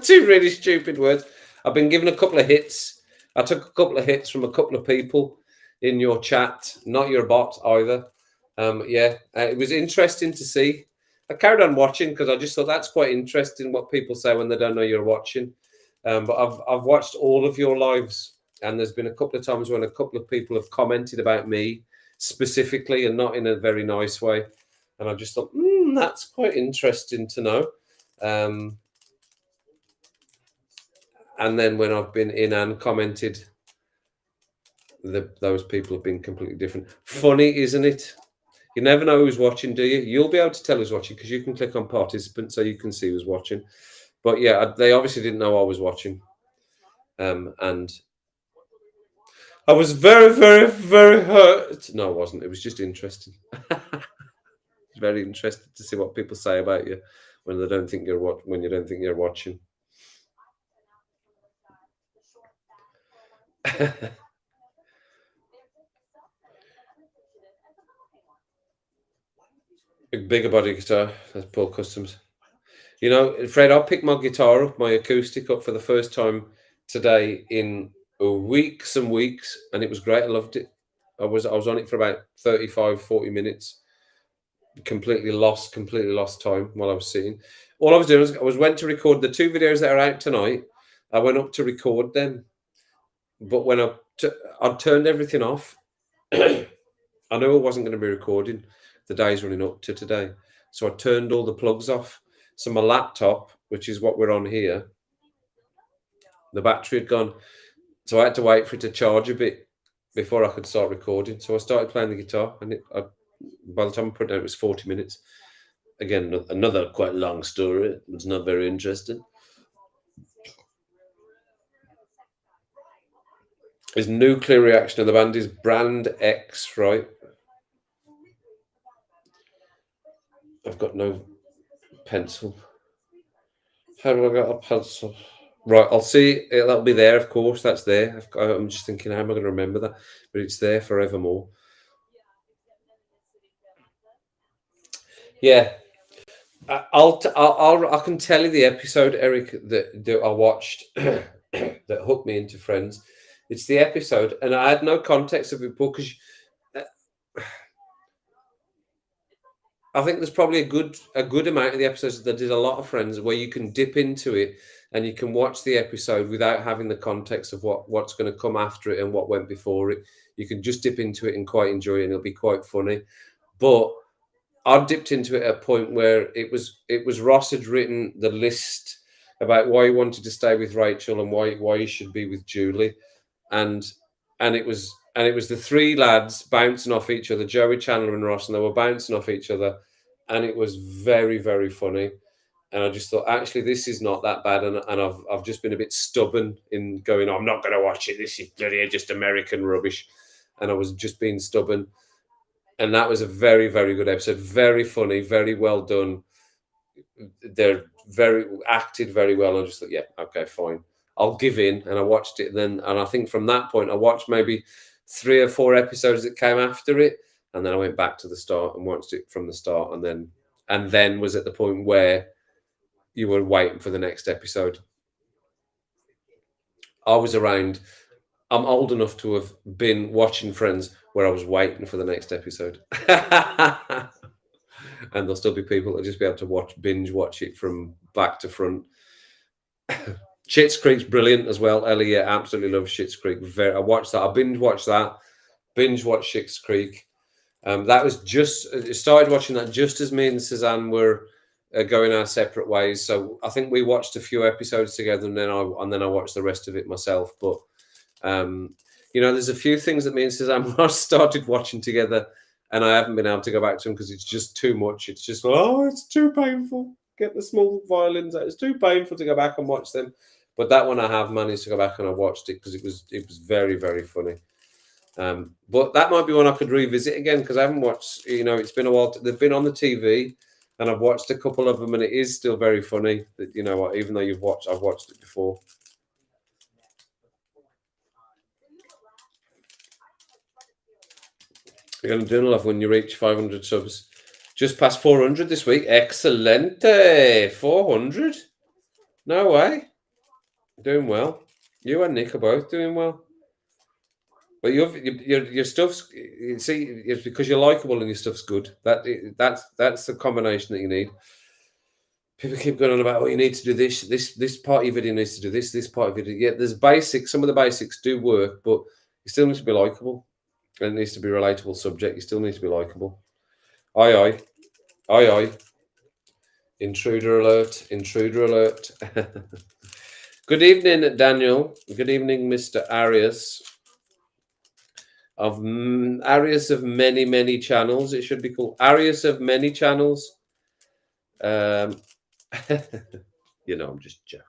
Two really stupid words. I've been given a couple of hits. I took a couple of hits from a couple of people in your chat, not your bot either. It was interesting to see. I carried on watching because I just thought that's quite interesting what people say when they don't know you're watching. But I've watched all of your lives, and there's been a couple of times when a couple of people have commented about me specifically and not in a very nice way. And I just thought, that's quite interesting to know. And then when I've been in and commented, those people have been completely different. Funny, isn't it? You never know who's watching, do you? You'll be able to tell who's watching because you can click on participants so you can see who's watching. But yeah, they obviously didn't know I was watching. And I was very, very, very hurt. No, I wasn't. It was just interesting. It's very interesting to see what people say about you when they don't think when you don't think you're watching. Bigger body guitar. That's Paul Customs. You know, Fred, I picked my guitar up, my acoustic up for the first time today in weeks and weeks, and it was great. I loved it. I was on it for about 35, 40 minutes. Completely lost time while I was sitting. All I was doing was went to record the two videos that are out tonight. I went up to record them, but when I turned everything off, I knew I wasn't going to be recording the days running up to today. So I turned all the plugs off. So my laptop, which is what we're on here, the battery had gone. So I had to wait for it to charge a bit before I could start recording. So I started playing the guitar, and by the time I put it out, it was 40 minutes. Again, another quite long story. It's not very interesting. His nuclear reaction of the band is Brand X, right? I've got no pencil. How do I get a pencil? Right, I'll see. That'll be there, of course. That's there. I'm just thinking, how am I going to remember that? But it's there forevermore. Yeah, I can tell you the episode, Eric, that I watched that hooked me into Friends. It's the episode, and I had no context of it because I think there's probably a good amount of the episodes that did a lot of Friends where you can dip into it and you can watch the episode without having the context of what's going to come after it and what went before it. You can just dip into it and quite enjoy it, and it'll be quite funny. But I dipped into it at a point where it was Ross had written the list about why he wanted to stay with Rachel and why he should be with Julie, and it was the three lads bouncing off each other, Joey, Chandler, and Ross, and they were bouncing off each other, and it was very, very funny. And I just thought, actually, this is not that bad, and I've just been a bit stubborn in going, I'm not going to watch it. This is bloody just American rubbish, and I was just being stubborn. And that was a very, very good episode. Very funny, very well done. They're acted very well. I just thought, yeah, okay, fine. I'll give in. And I watched it then. And I think from that point, I watched maybe 3 or 4 episodes that came after it. and then I went back to the start and watched it from the start, and then was at the point where you were waiting for the next episode. I was around. I'm old enough to have been watching Friends where I was waiting for the next episode. And there'll still be people that just be able to binge watch it from back to front. Schitt's Creek's brilliant as well. Ellie, yeah, absolutely love Schitt's Creek. I watched that. I binge watched that. Binge watched Schitt's Creek. That was started watching that just as me and Suzanne were going our separate ways. So I think we watched a few episodes together, and then I watched the rest of it myself. But there's a few things that me and Suzanne started watching together, and I haven't been able to go back to them because it's just too much. It's just it's too painful. Get the small violins out. It's too painful to go back and watch them. But that one I have managed to go back and I watched it because it was very, very funny. But that might be one I could revisit again because I haven't watched. It's been a while. They've been on the TV, and I've watched a couple of them, and it is still very funny. That even though I've watched it before. You're going to do love when you reach 500 subs. Just past 400 this week. Excellent. 400. No way. Doing well. You and Nick are both doing well. But your stuff's, it's because you're likable and your stuff's good. That's the combination that you need. People keep going on about, you need to do this part of your video needs to do this part of video. Yeah, there's basics. Some of the basics do work, but you still need to be likable. And it needs to be a relatable subject. You still need to be likable. Aye. Intruder alert. Good evening, Daniel. Good evening, Mr. Arias. Arias of many, many channels. It should be called Arias of many channels. I'm just joking.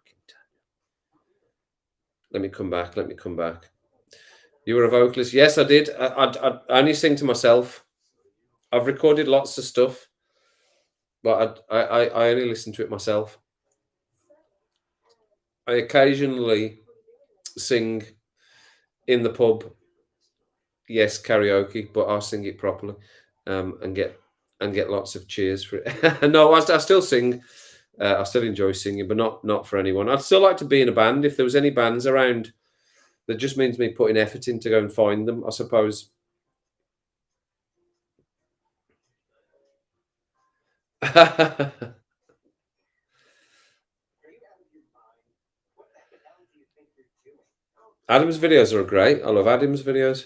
Let me come back. You were a vocalist. Yes, I did. I only sing to myself. I've recorded lots of stuff, but I only listen to it myself. I occasionally sing in the pub. Yes, karaoke, but I'll sing it properly, and get lots of cheers for it. No, I still sing. I still enjoy singing, but not for anyone. I'd still like to be in a band. If there was any bands around, that just means me putting effort in to go and find them, I suppose. Adam's videos are great. I love Adam's videos.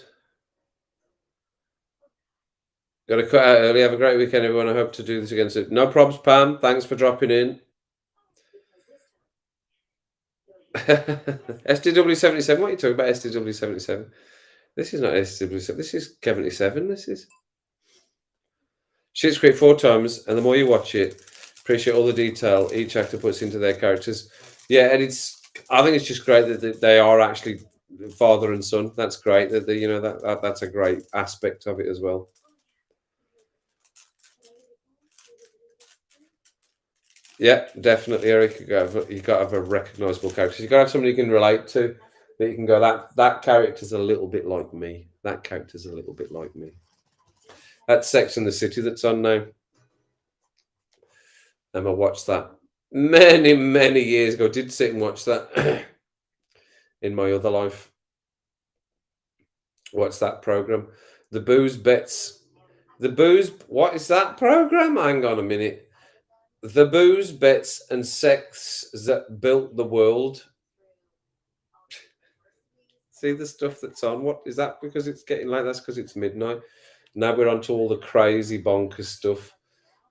Got to cut out early. Have a great weekend, everyone. I hope to do this again soon. No problems, Pam. Thanks for dropping in. SDW77. What are you talking about, SDW77? This is not SDW77. This is 77. This is Schitt's Creek 4 times, and the more you watch it, appreciate all the detail each actor puts into their characters. Yeah, and I think it's just great that they are actually father and son. That's great. That's a great aspect of it as well. Yeah, definitely, Eric. You got to have a recognizable character. You got to have somebody you can relate to. That you can go, that character's a little bit like me. That character's a little bit like me. That's Sex and the City that's on now. I watched that many, many years ago. Did sit and watch that in my other life. What's that program? The Booze Bets. What is that program? Hang on a minute. The Booze, Bets, and Sex That Built the World. See the stuff that's on? What is that? Because it's getting late. That's because it's midnight. Now we're on to all the crazy bonkers stuff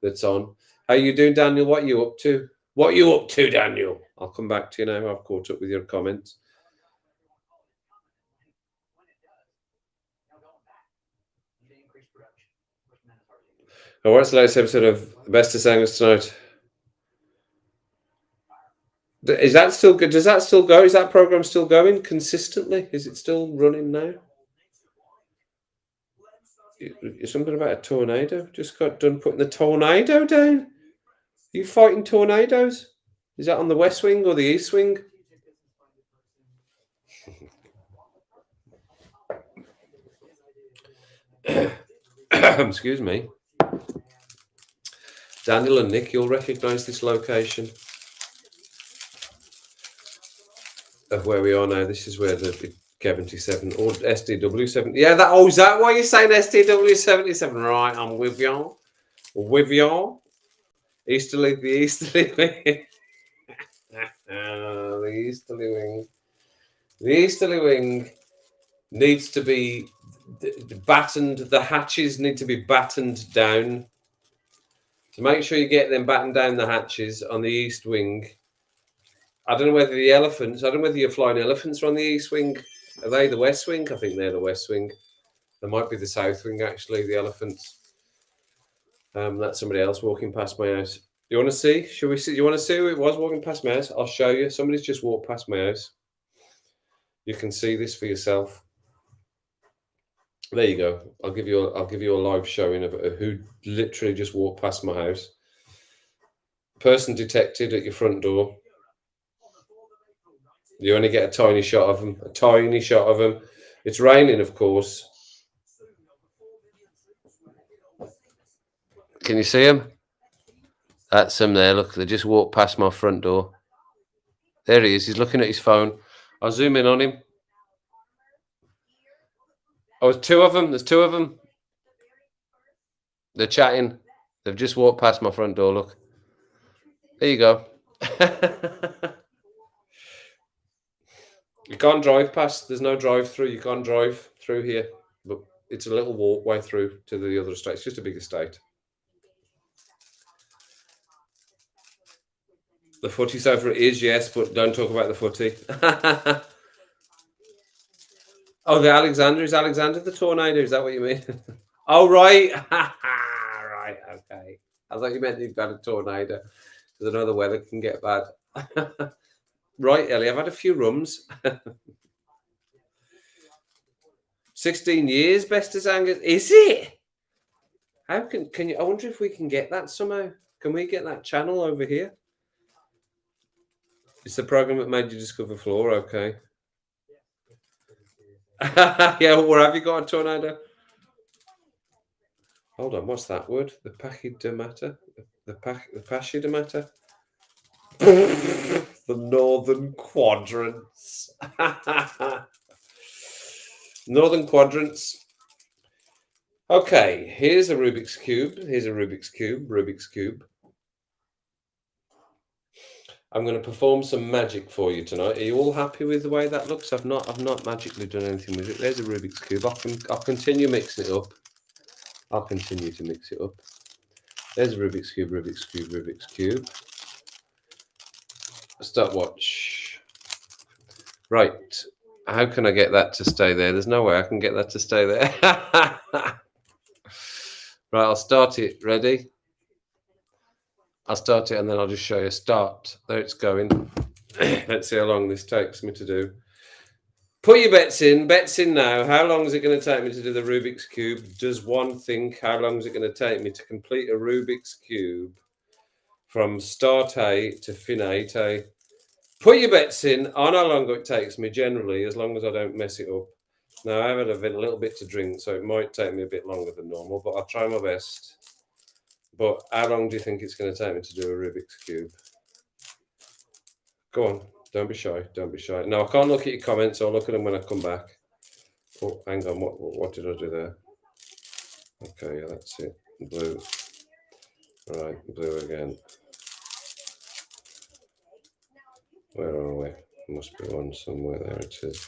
that's on. How you doing, Daniel? What are you up to? What are you up to, Daniel? I'll come back to you now. I've caught up with your comments. Oh, what's the latest episode of Best of Sangers tonight? Is that still good? Does that still go? Is that program still going consistently? Is it still running now? Something about a tornado. Just got done putting the tornado down. Are you fighting tornadoes? Is that on the West Wing or the East Wing? Excuse me. Daniel and Nick, you'll recognise this location of where we are now. This is where the K77 or SDW7. Yeah, that. Oh, is that why you're saying SDW77? Right, I'm with you. With you. Easterly, the easterly wing. The easterly wing. The easterly wing needs to be battened. The hatches need to be battened down. So make sure you get them battened down the hatches on the east wing. I don't know whether the elephants, I don't know whether you're flying elephants are on the east wing. Are they the west wing? I think they're the west wing. They might be the south wing, actually, the elephants. That's somebody else walking past my house. You want to see? Should we see? You want to see who it was walking past my house? I'll show you. Somebody's just walked past my house. You can see this for yourself. There you go. I'll give you a live showing of who literally just walked past my house. Person detected at your front door. You only get a tiny shot of them. A tiny shot of them. It's raining, of course. Can you see him? That's him there. Look, they just walked past my front door. There he is. He's looking at his phone. I'll zoom in on him. Oh, there's two of them. There's two of them. They're chatting. They've just walked past my front door. Look. There you go. You can't drive past. There's no drive-through. You can't drive through here. But it's a little walkway through to the other estate. It's just a big estate. The footy sofa is, yes, but don't talk about the footy. Oh, the Alexander. Is Alexander the tornado? Is that what you mean? Oh, right. Right, okay. I thought you meant you've got a tornado. Because I know the weather can get bad. Right, Ellie, I've had a few rums. 16 years, best as Angus. Is it? How can you? I wonder if we can get that somehow. Can we get that channel over here? It's the program that made you discover Floor, okay. Yeah, where have you got a tornado? Hold on, what's that word? The pachydermata? The pachydermata? The northern quadrants. Northern quadrants. Okay, here's a Rubik's Cube. Here's a Rubik's Cube. Rubik's Cube. I'm going to perform some magic for you tonight. Are you all happy with the way that looks? I've not magically done anything with it. There's a Rubik's Cube. I'll continue mixing it up. I'll continue to mix it up. There's a Rubik's Cube, Rubik's Cube, Rubik's Cube. Stopwatch. Right. How can I get that to stay there? There's no way I can get that to stay there. Right, I'll start it. Ready? I'll start it and then I'll just show you. Start. There it's going. Let's see how long this takes me to do. Put your bets in. Bets in now. How long is it going to take me to do the Rubik's Cube? Does one think how long is it going to take me to complete a Rubik's Cube from start A to finite A? Put your bets in on how long it takes me generally, as long as I don't mess it up. Now, I've had a little bit to drink, so it might take me a bit longer than normal, but I'll try my best. But how long do you think it's going to take me to do a Rubik's Cube? Go on. Don't be shy. Don't be shy. No, I can't look at your comments. I'll look at them when I come back. Oh, hang on. What did I do there? Okay, yeah, that's it. Blue. Right, blue again. Where are we? Must be one somewhere. There it is.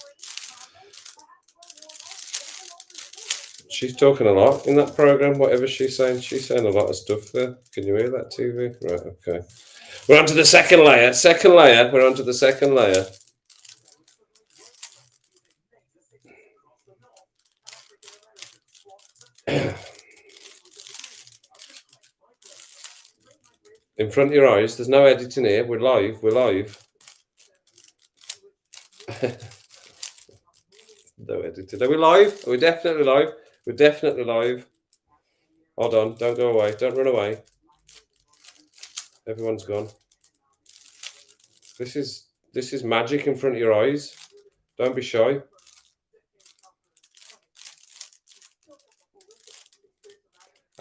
She's talking a lot in that program. Whatever she's saying a lot of stuff there. Can you hear that TV? Right, okay. We're on to the second layer. Second layer. We're on to the second layer. In front of your eyes. There's no editing here. We're live. We're live. No editing. Are we live? Are we definitely live? We're definitely live. Hold on. Don't go away. Don't run away. Everyone's gone. This is magic in front of your eyes. Don't be shy.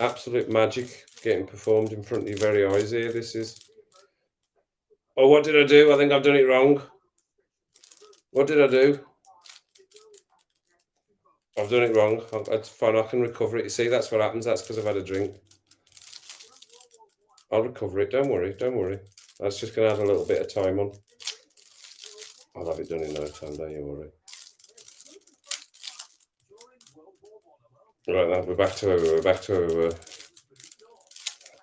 Absolute magic getting performed in front of your very eyes here. This is. Oh, what did I do? I think I've done it wrong. What did I do? I've done it wrong. It's fine. I can recover it. You see, that's what happens. That's because I've had a drink. I'll recover it. Don't worry. Don't worry. That's just going to add a little bit of time on. I'll have it done in no time. Don't you worry. Right, now we're back to where we were. Back to where we were.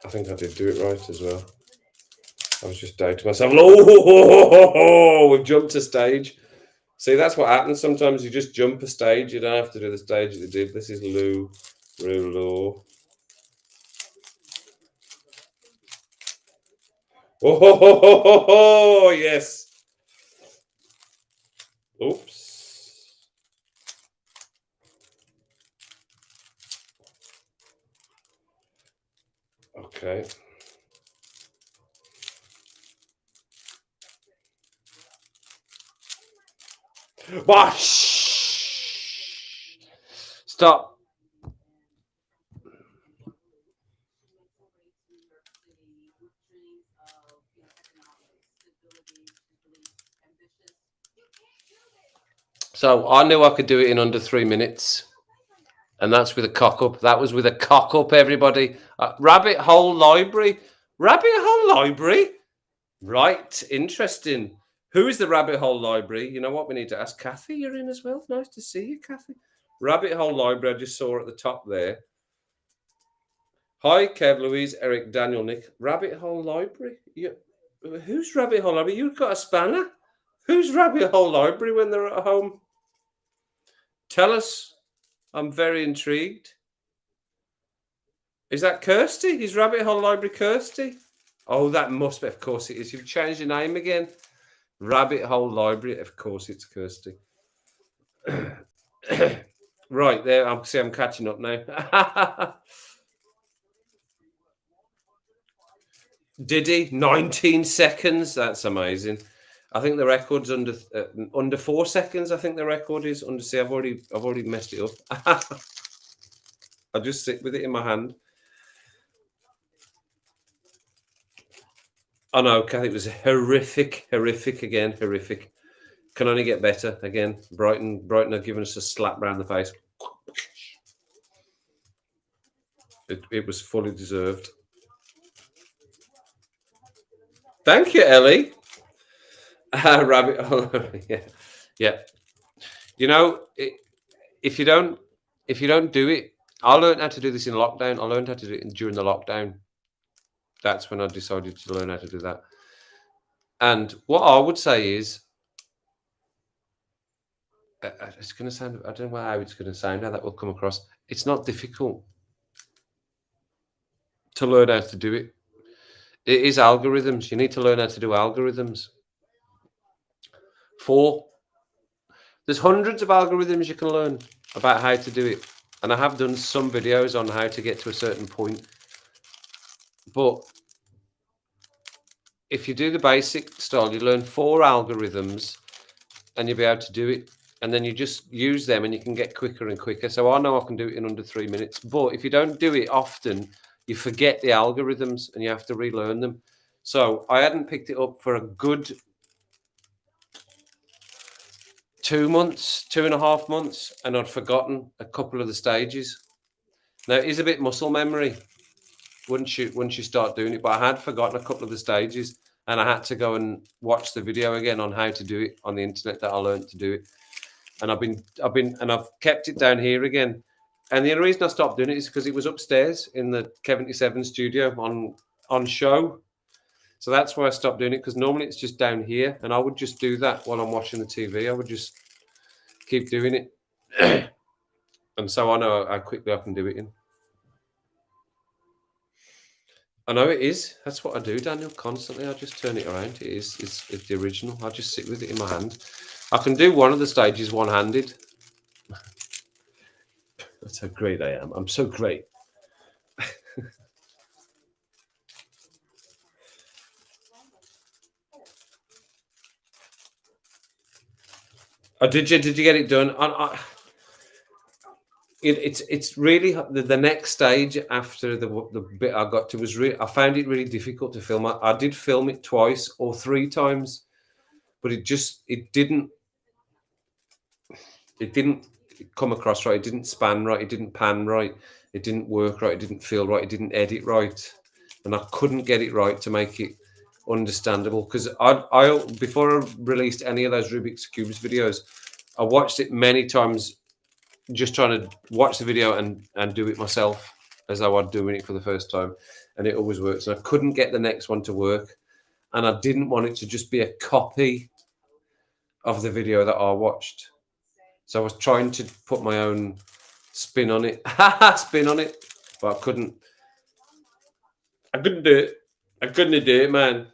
I think I did do it right as well. I was just doubting myself. Oh, we've jumped a stage. See, that's what happens. Sometimes you just jump a stage. You don't have to do the stage that you did. This is Lou, Law. Oh, yes. Oops. Okay. Wash. Stop. So I knew I could do it in under 3 minutes. And that's with a cock up. That was with a cock up, everybody. Rabbit Hole Library. Rabbit Hole Library? Right. Interesting. Who is the Rabbit Hole Library? You know what? We need to ask Kathy. You're in as well. Nice to see you, Kathy. Rabbit Hole Library. I just saw at the top there. Hi, Kev, Louise, Eric, Daniel, Nick. Rabbit Hole Library? Who's Rabbit Hole Library? You've got a spanner. Who's Rabbit Hole Library when they're at home? Tell us. I'm very intrigued. Is that Kirsty? Is Rabbit Hole Library Kirsty? Oh, that must be. Of course it is. You've changed your name again. Rabbit Hole Library. Of course it's Kirsty. Right there. I'm catching up now. Did he? 19 seconds. That's amazing. I think the record's under 4 seconds. I think the record is under. See, I've already messed it up. I'll just sit with it in my hand. I know, Kathy. It was horrific again. Horrific. Can only get better again. Brighton are giving us a slap round the face. It was fully deserved. Thank you, Ellie. Rabbit hole. yeah. You know, if you don't do it, I learned how to do this in lockdown. I learned how to do it during the lockdown. That's when I decided to learn how to do that. And what I would say is, it's going to sound. I don't know how it's going to sound. How that will come across. It's not difficult to learn how to do it. It is algorithms. You need to learn how to do algorithms. There's hundreds of algorithms you can learn about how to do it. And I have done some videos on how to get to a certain point. But if you do the basic style, you learn 4 algorithms and you'll be able to do it. And then you just use them and you can get quicker and quicker. So I know I can do it in under 3 minutes. But if you don't do it often, you forget the algorithms and you have to relearn them. So I hadn't picked it up for a good 2 months, 2.5 months, and I'd forgotten a couple of the stages. Now it is a bit muscle memory once you start doing it, but I had forgotten a couple of the stages, and I had to go and watch the video again on how to do it on the internet that I learned to do it. And I've kept it down here again. And the only reason I stopped doing it is because it was upstairs in the Kev77 studio on show. So that's why I stopped doing it, because normally it's just down here, and I would just do that while I'm watching the TV. I would just keep doing it. And so I know how quickly I can do it in. I know it is. That's what I do, Daniel, constantly. I just turn it around. It's the original. I just sit with it in my hand. I can do one of the stages one-handed. That's how great I am. I'm so great. Oh, did you get it done? it's really the next stage after the bit I got to was I found it really difficult to film. I did film it twice or three times, but it didn't come across right. It didn't span right. It didn't pan right. It didn't work right. It didn't feel right. It didn't edit right, and I couldn't get it right to make it understandable. Because I before I released any of those Rubik's Cubes videos, I watched it many times, just trying to watch the video and do it myself as though I'm doing it for the first time, and it always works. And I couldn't get the next one to work, and I didn't want it to just be a copy of the video that I watched. So I was trying to put my own spin on it, spin on it, but I couldn't. I couldn't do it. I couldn't do it, man.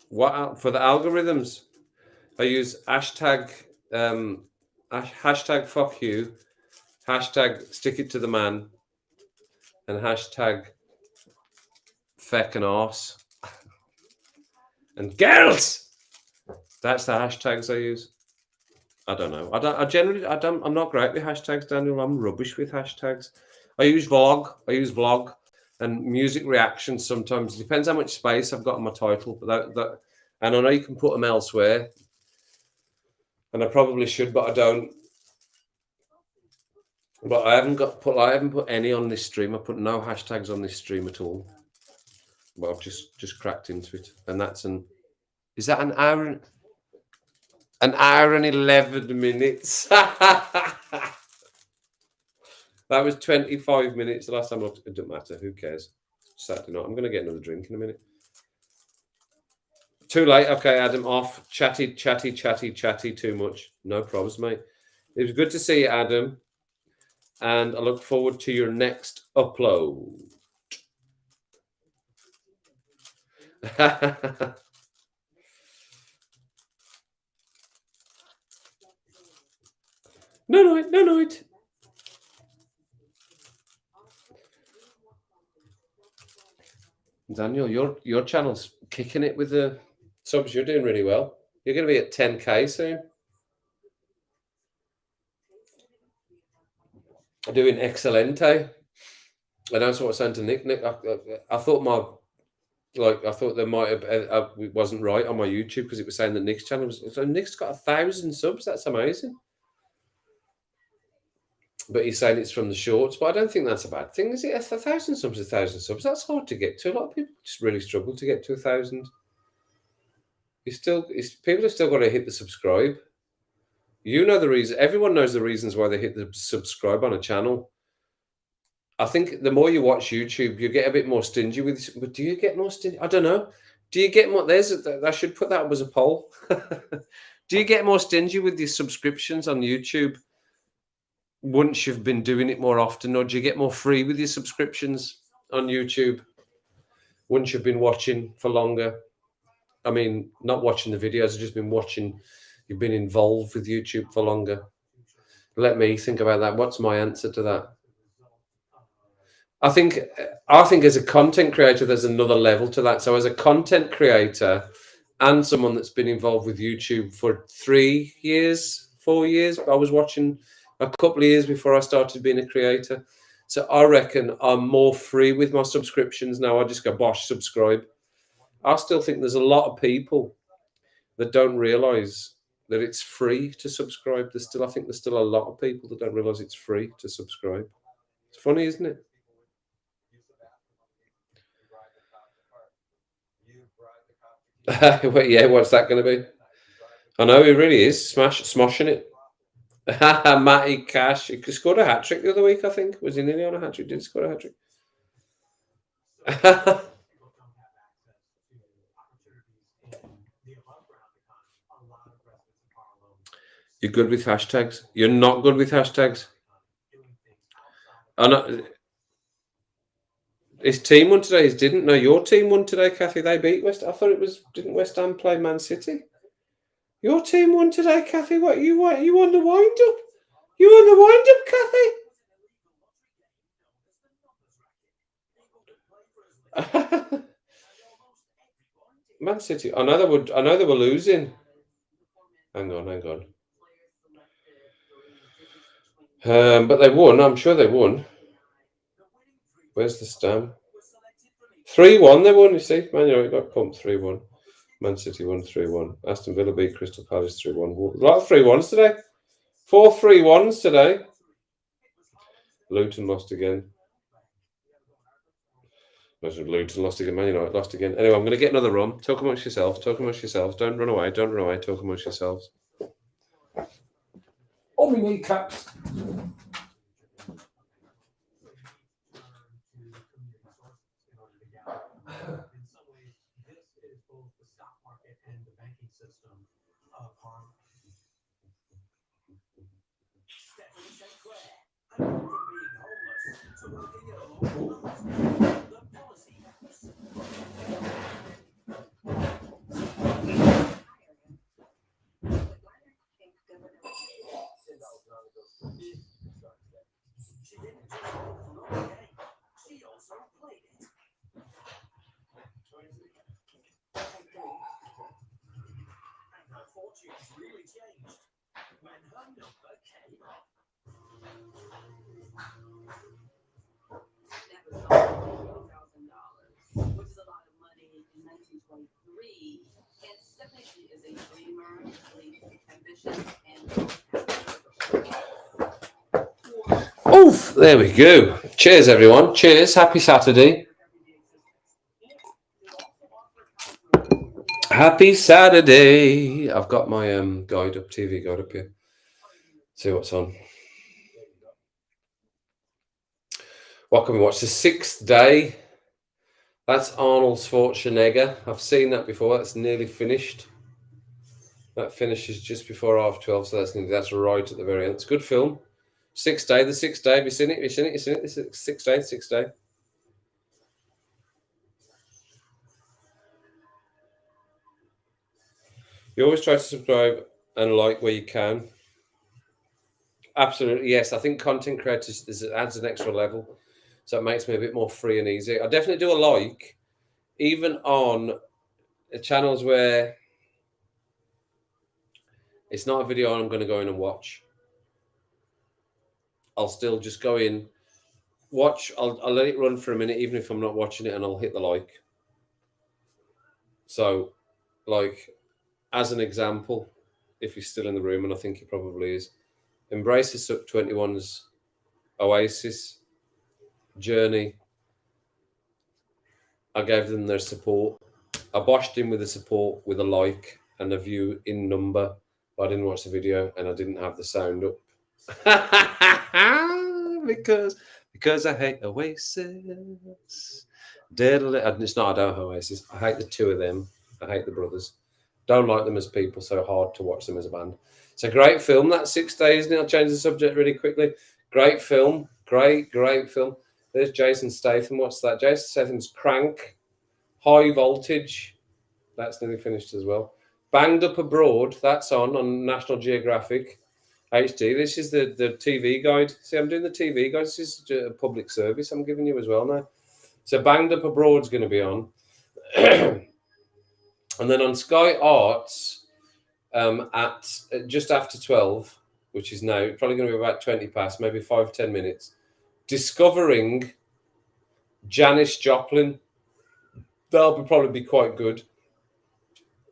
What for the algorithms? I use hashtag hashtag fuck you, hashtag stick it to the man, and hashtag feck and arse and girls. That's the hashtags I use. I don't know. I'm not great with hashtags, Daniel. I'm rubbish with hashtags. I use vlog and music reactions sometimes. It depends how much space I've got on my title. But and I know you can put them elsewhere, and I probably should, but I don't. But I haven't put any on this stream. I put no hashtags on this stream at all. But I've just cracked into it, and is that an hour? An hour and 11 minutes. That was 25 minutes the last time. It doesn't matter. Who cares? Saturday night. I'm going to get another drink in a minute. Too late. Okay, Adam, off. Chatty too much. No problems, mate. It was good to see you, Adam. And I look forward to your next upload. No. Daniel, your channel's kicking it with the subs. You're doing really well. You're going to be at 10K soon. Doing excelente. And that's what I was saying to Nick. Nick, I thought I thought there might have it wasn't right on my YouTube because it was saying that Nick's channel was. So Nick's got 1,000 subs. That's amazing. But he's saying it's from the shorts, but I don't think that's a bad thing, is it? 1,000 subs, 1,000 subs. That's hard to get to. A lot of people just really struggle to get to 1,000. People have still got to hit the subscribe. You know the reason. Everyone knows the reasons why they hit the subscribe on a channel. I think the more you watch YouTube, you get a bit more stingy with. But do you get more stingy? I don't know. Do you get more? I should put that up as a poll. Do you get more stingy with your subscriptions on YouTube once you've been doing it more often, or do you get more free with your subscriptions on YouTube once you've been watching for longer? I mean, not watching the videos, I've just been watching. You've been involved with YouTube for longer. Let me think about that. What's my answer to that? I think as a content creator, there's another level to that. So as a content creator and someone that's been involved with YouTube for 3 years, 4 years, I was watching a couple of years before I started being a creator. So I reckon I'm more free with my subscriptions now. I just go, bosh, subscribe. I still think there's a lot of people that don't realize that it's free to subscribe. I think there's still a lot of people that don't realize it's free to subscribe. It's funny, isn't it? Well, yeah, what's that going to be? I know he really is smashing it. Matty Cash, he scored a hat trick the other week. I think was he nearly on a hat trick? Did he score a hat trick? You're good with hashtags. You're not good with hashtags. His team won today. His didn't. No, your team won today, Kathy. They beat West. I thought it was. Didn't West Ham play Man City? Your team won today, Kathy. What you won the wind up? You won the wind up, Kathy. Man City. I know they were losing. Hang on. But they won. I'm sure they won. Where's the stamp? 3-1 they won, you see. Man United got pumped 3-1. Man City won 3-1. Aston Villa beat Crystal Palace 3-1. A lot of 3-1s today. 4 3-1s today. Luton lost again. Luton lost again. Man United lost again. Anyway, I'm going to get another rum. Talk amongst yourselves. Talk amongst yourselves. Don't run away. Don't run away. Talk amongst yourselves. Oh, my kneecaps. Oof, there we go. Cheers, everyone. Cheers. Happy Saturday. Happy Saturday. I've got my TV guide up here. See what's on. What can we watch? The 6th Day. That's Arnold Schwarzenegger. I've seen that before. That's nearly finished. That finishes just before 12:30, so that's right at the very end. It's a good film. 6th Day, the 6th Day. Have you seen it? The 6th Day. You always try to subscribe and like where you can. Absolutely, yes. I think content creators adds an extra level, so it makes me a bit more free and easy. I definitely do a like, even on channels where it's not a video I'm going to go in and watch. I'll still just go in, watch. I'll let it run for a minute, even if I'm not watching it, and I'll hit the like. So, like, as an example, if he's still in the room, and I think he probably is, Embraces 21's Oasis journey. I gave them their support. I boshed him with the support with a like and a view in number. But I didn't watch the video and I didn't have the sound up. because I hate Oasis. It's not I don't hate Oasis. I hate the two of them. I hate the brothers. Don't like them as people, so hard to watch them as a band. It's a great film, that 6 days, isn't it? I'll change the subject really quickly. Great film. Great film. There's Jason Statham. What's that? Jason Statham's Crank. High Voltage. That's nearly finished as well. Banged Up Abroad. That's on National Geographic HD. This is the TV guide. See, I'm doing the TV guide. This is a public service I'm giving you as well now. So Banged Up Abroad's going to be on. And then on Sky Arts, at just after 12, which is now probably going to be about 20 past, maybe 5-10 minutes, Discovering Janis Joplin. That'll probably be quite good.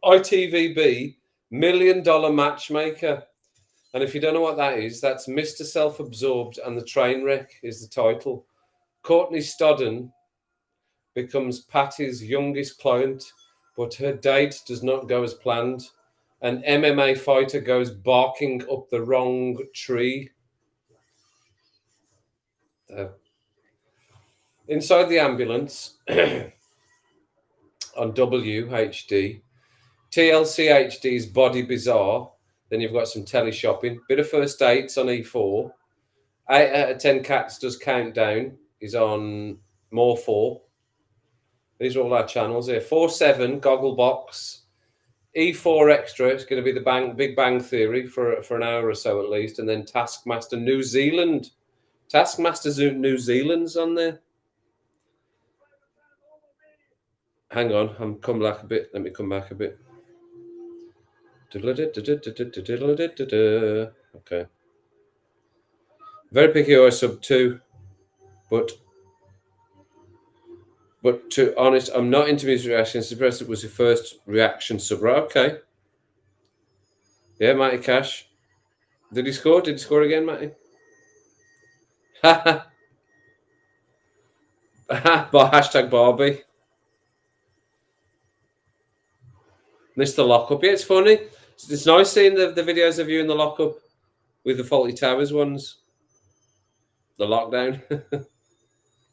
ITVB, $1 Million Matchmaker. And if you don't know what that is, that's Mr. Self-Absorbed and the Trainwreck is the title. Courtney Stodden becomes Patty's youngest client, but her date does not go as planned. An MMA fighter goes barking up the wrong tree. Inside the Ambulance on WHD. TLC HD's Body Bizarre. Then you've got some telly shopping. Bit of First Dates on E4. 8 out of 10 Cats does Countdown. Is on More 4. These are all our channels here. 4/7 Gogglebox. E4 Extra is going to be the Big Bang Theory for an hour or so at least. And then Taskmaster New Zealand. Taskmaster New Zealand's on there. Hang on, I'm come back a bit. Let me come back a bit. Okay. Very picky or sub 2, but to honest, I'm not into music reactions. The person was your first reaction sub, right? Okay. Yeah, Matty Cash. Did he score? Did he score again, Matty? But hashtag Barbie. Missed the lockup. Yeah, it's funny. It's nice seeing the videos of you in the lockup with the Faulty Towers ones. The lockdown.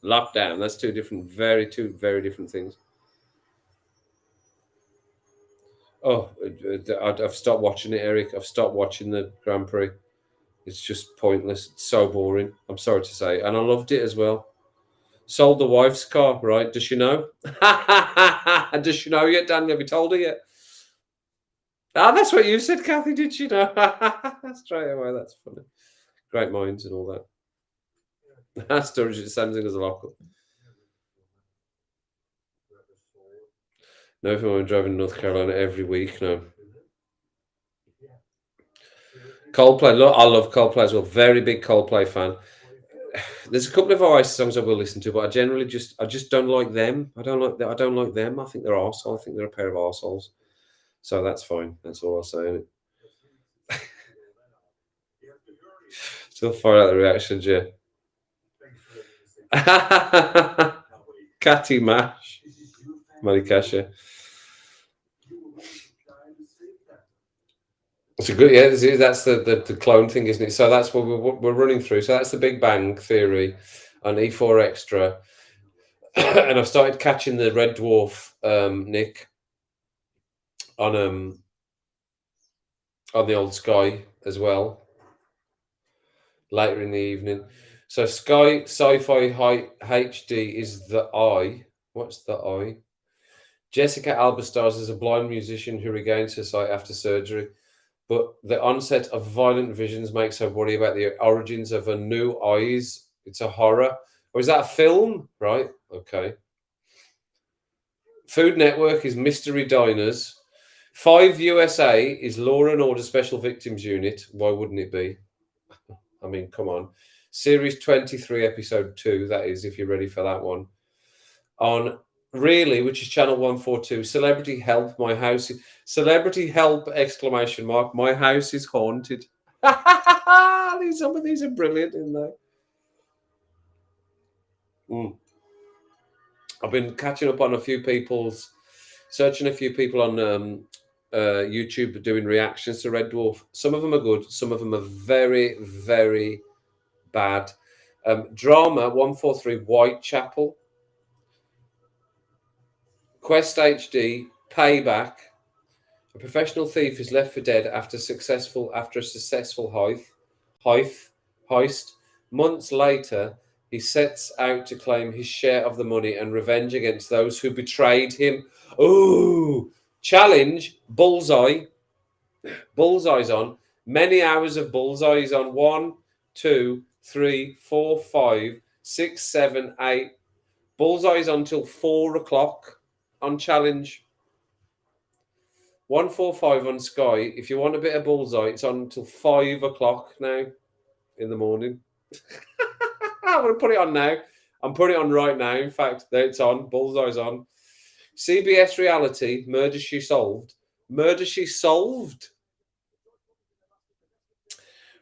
Lockdown. That's two very different things. Oh, I've stopped watching it, Eric. I've stopped watching the Grand Prix. It's just pointless. It's so boring. I'm sorry to say. And I loved it as well. Sold the wife's car, right? Does she know? Does she know yet, Dan? Have you told her yet? Ah, that's what you said, Kathy. Did she know? Straight away. That's funny. Great minds and all that. Storage is the same thing as a lockup. No, if I'm driving to North Carolina every week, no. Coldplay. Look, I love Coldplay as well. Very big Coldplay fan. There's a couple of Oasis songs I will listen to, but I generally just don't like them. I don't like them. I think they're arsehole. I think they're a pair of arseholes. So that's fine. That's all I'll say. Still far out the reactions, yeah. Catty Mash. Malikasha. It's a good, yeah. That's the clone thing, isn't it? So that's what we're running through. So that's the Big Bang Theory on E4 Extra, and I've started catching the Red Dwarf, Nick, on the old Sky as well. Later in the evening. So Sky Sci-Fi HD is the I. What's the I? Jessica Alba stars as a blind musician who regains her sight after surgery, but the onset of violent visions makes her worry about the origins of her new eyes. It's a horror. Or is that a film? Right. Okay. Food Network is Mystery Diners. 5 USA is Law and Order Special Victims Unit. Why wouldn't it be? I mean, come on. Series 23, episode 2, that is, if you're ready for that one. On Really, which is channel 142, Celebrity Help, my house. Celebrity Help, exclamation mark. My house is haunted. Some of these are brilliant, isn't they? I've been catching up on searching a few people on YouTube doing reactions to Red Dwarf. Some of them are good. Some of them are very, very bad. Drama 143 Whitechapel. Quest HD Payback. A professional thief is left for dead after a successful heist. Months later, he sets out to claim his share of the money and revenge against those who betrayed him. Ooh! Challenge Bullseye. Bullseye's on. Many hours of Bullseye's on. 1, 2, 3, 4, 5, 6, 7, 8. Bullseye's on till 4 o'clock on Challenge. 145 on Sky. If you want a bit of Bullseye, it's on until 5 o'clock now in the morning. I'm going to put it on now. I'm putting it on right now. In fact, there it's on. Bullseye's on. CBS Reality, Murder She Solved. Murder She Solved.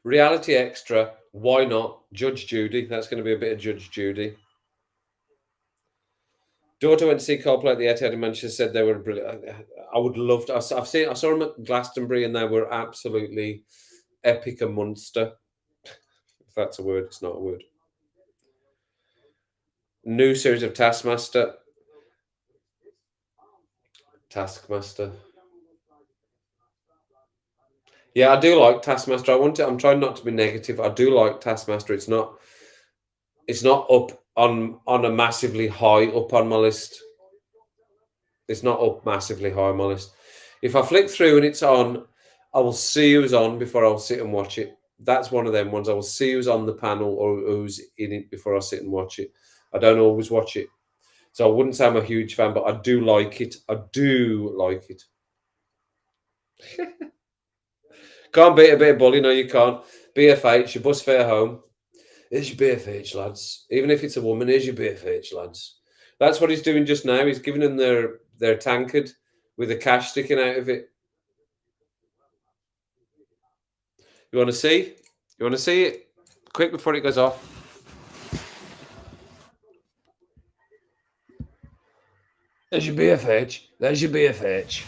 Reality Extra, why not? Judge Judy. That's going to be a bit of Judge Judy. Daughter went to see Coldplay at the Etihad in Manchester, said they were brilliant. I would love to. I saw them at Glastonbury and they were absolutely epic and monster. If that's a word, it's not a word. New series of Taskmaster. Yeah, I do like Taskmaster. I'm trying not to be negative. I do like Taskmaster. It's not up on a massively high up on my list. It's not up massively high on my list. If I flick through and it's on, I will see who's on before I'll sit and watch it. That's one of them ones. I will see who's on the panel or who's in it before I sit and watch it. I don't always watch it. So I wouldn't say I'm a huge fan, but I do like it. Can't beat a bit of bully. No, you can't. BFH, your bus fare home. Here's your BFH, lads. Even if it's a woman, here's your BFH, lads. That's what he's doing just now. He's giving them their tankard with the cash sticking out of it. You want to see? You want to see it? Quick before it goes off. There's your BFH. There's your BFH.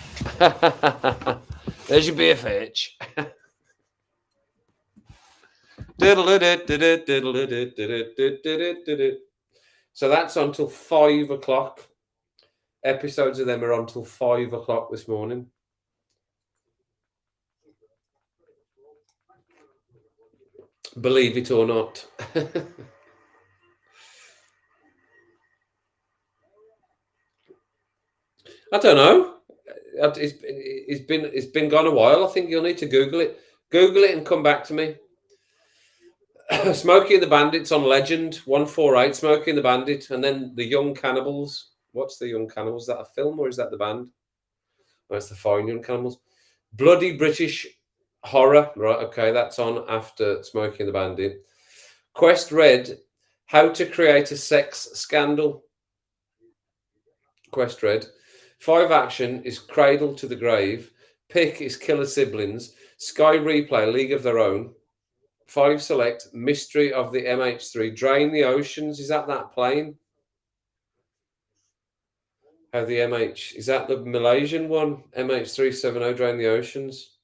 There's your BFH. So that's until 5 o'clock. Episodes of them are until 5 o'clock this morning. Believe it or not. I don't know. It's been gone a while. I think you'll need to Google it. Google it and come back to me. Smokey and the Bandits on Legend 148. Smokey and the Bandit, and then the Young Cannibals. What's the Young Cannibals? Is that a film or is that the band? Oh, it's the Fine Young Cannibals. Bloody British Horror. Right. Okay, that's on after Smokey and the Bandit. Quest Red. How to create a sex scandal. Quest Red. 5 Action is Cradle to the Grave. Pick is Killer Siblings. Sky Replay, League of Their Own. 5 Select, Mystery of the MH3. Drain the Oceans. Is that plane? How the MH... Is that the Malaysian one? MH370, Drain the Oceans.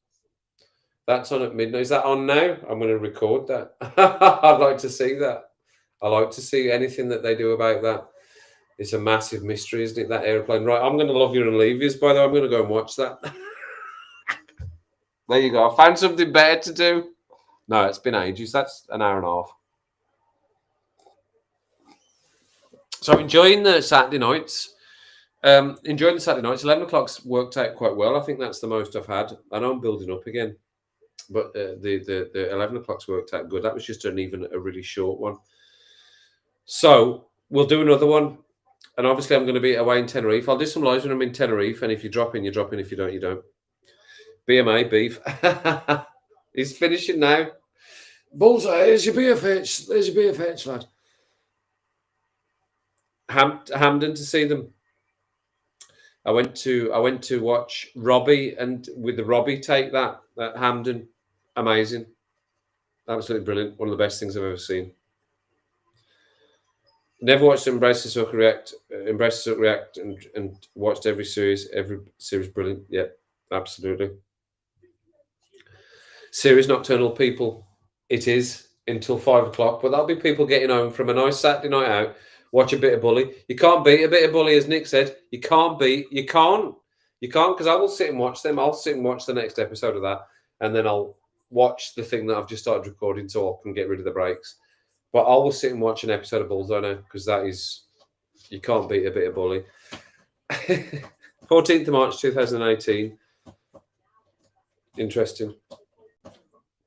That's on at midnight. Is that on now? I'm going to record that. I'd like to see that. I like to see anything that they do about that. It's a massive mystery, isn't it, that airplane? Right, I'm going to love you and leave you. By the way, I'm going to go and watch that. There you go. I found something better to do. No, it's been ages. That's an hour and a half. So I'm enjoying the Saturday nights. 11 o'clock's worked out quite well. I think that's the most I've had. I know I'm building up again. But the 11 o'clock's worked out good. That was just a really short one. So we'll do another one. And obviously I'm going to be away in Tenerife. I'll do some lives when I'm in Tenerife. And if you drop in, you drop in. If you don't, you don't. BMA, beef. He's finishing now. Bullseye, here's your BFH. There's your BFH, lad. Hampden to see them. I went to watch Robbie, and with the Robbie take that at Hampden. Amazing. Absolutely brilliant. One of the best things I've ever seen. Never watched Embrace the Suck React, and watched every series. Every series brilliant. Yeah, absolutely. Series Nocturnal people, it is until 5 o'clock, but that'll be people getting home from a nice Saturday night out, watch a bit of Bully. You can't beat a bit of Bully, as Nick said. You can't, because I will sit and watch them. I'll sit and watch the next episode of that, and then I'll watch the thing that I've just started recording so I can get rid of the breaks. But I will sit and watch an episode of Bullseye now, because that is, you can't beat a bit of Bully. 14th of March 2018. Interesting.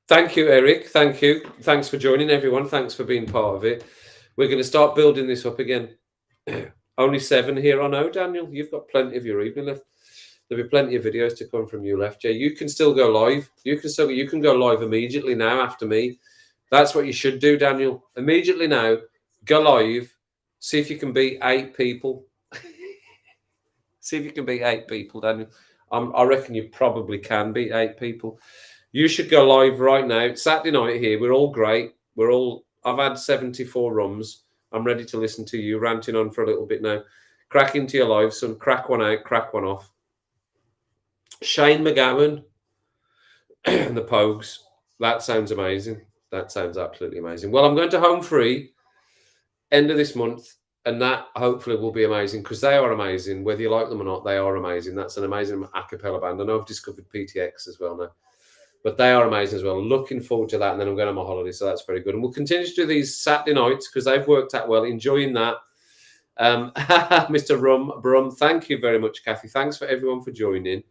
Thank you, Eric. Thank you. Thanks for joining, everyone. Thanks for being part of it. We're going to start building this up again. Only 7 here. I know, Daniel. You've got plenty of your evening left. There'll be plenty of videos to come from you left. Jay, you can still go live. You can go live immediately now after me. That's what you should do, Daniel. Immediately now, go live. See if you can beat 8 people. See if you can beat 8 people, Daniel. I reckon you probably can beat 8 people. You should go live right now. It's Saturday night here. We're all great. I've had 74 rums. I'm ready to listen to you ranting on for a little bit now. Crack into your live, son. Crack one out, crack one off. Shane McGowan and the Pogues. That sounds amazing. That sounds absolutely amazing. Well, I'm going to Home Free end of this month, and that hopefully will be amazing, because they are amazing. Whether you like them or not, they are amazing. That's an amazing a cappella band. I know I've discovered PTX as well now, but they are amazing as well. Looking forward to that, and then I'm going on my holiday, so that's very good. And we'll continue to do these Saturday nights because they've worked out well. Enjoying that. Mr. Brum, thank you very much, Kathy. Thanks for everyone for joining.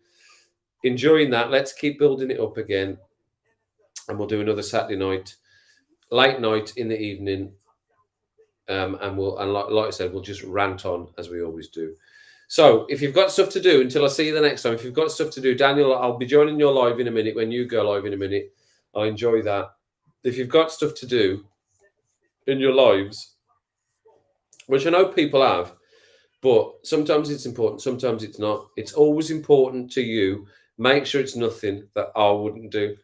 Enjoying that. Let's keep building it up again, and we'll do another Saturday night, late night in the evening. And like I said, we'll just rant on as we always do. So if you've got stuff to do, until I see you the next time, if you've got stuff to do, Daniel, I'll be joining your live in a minute. When you go live in a minute, I'll enjoy that. If you've got stuff to do, in your lives, which I know people have, but sometimes it's important, sometimes it's not. It's always important to you. Make sure it's nothing that I wouldn't do.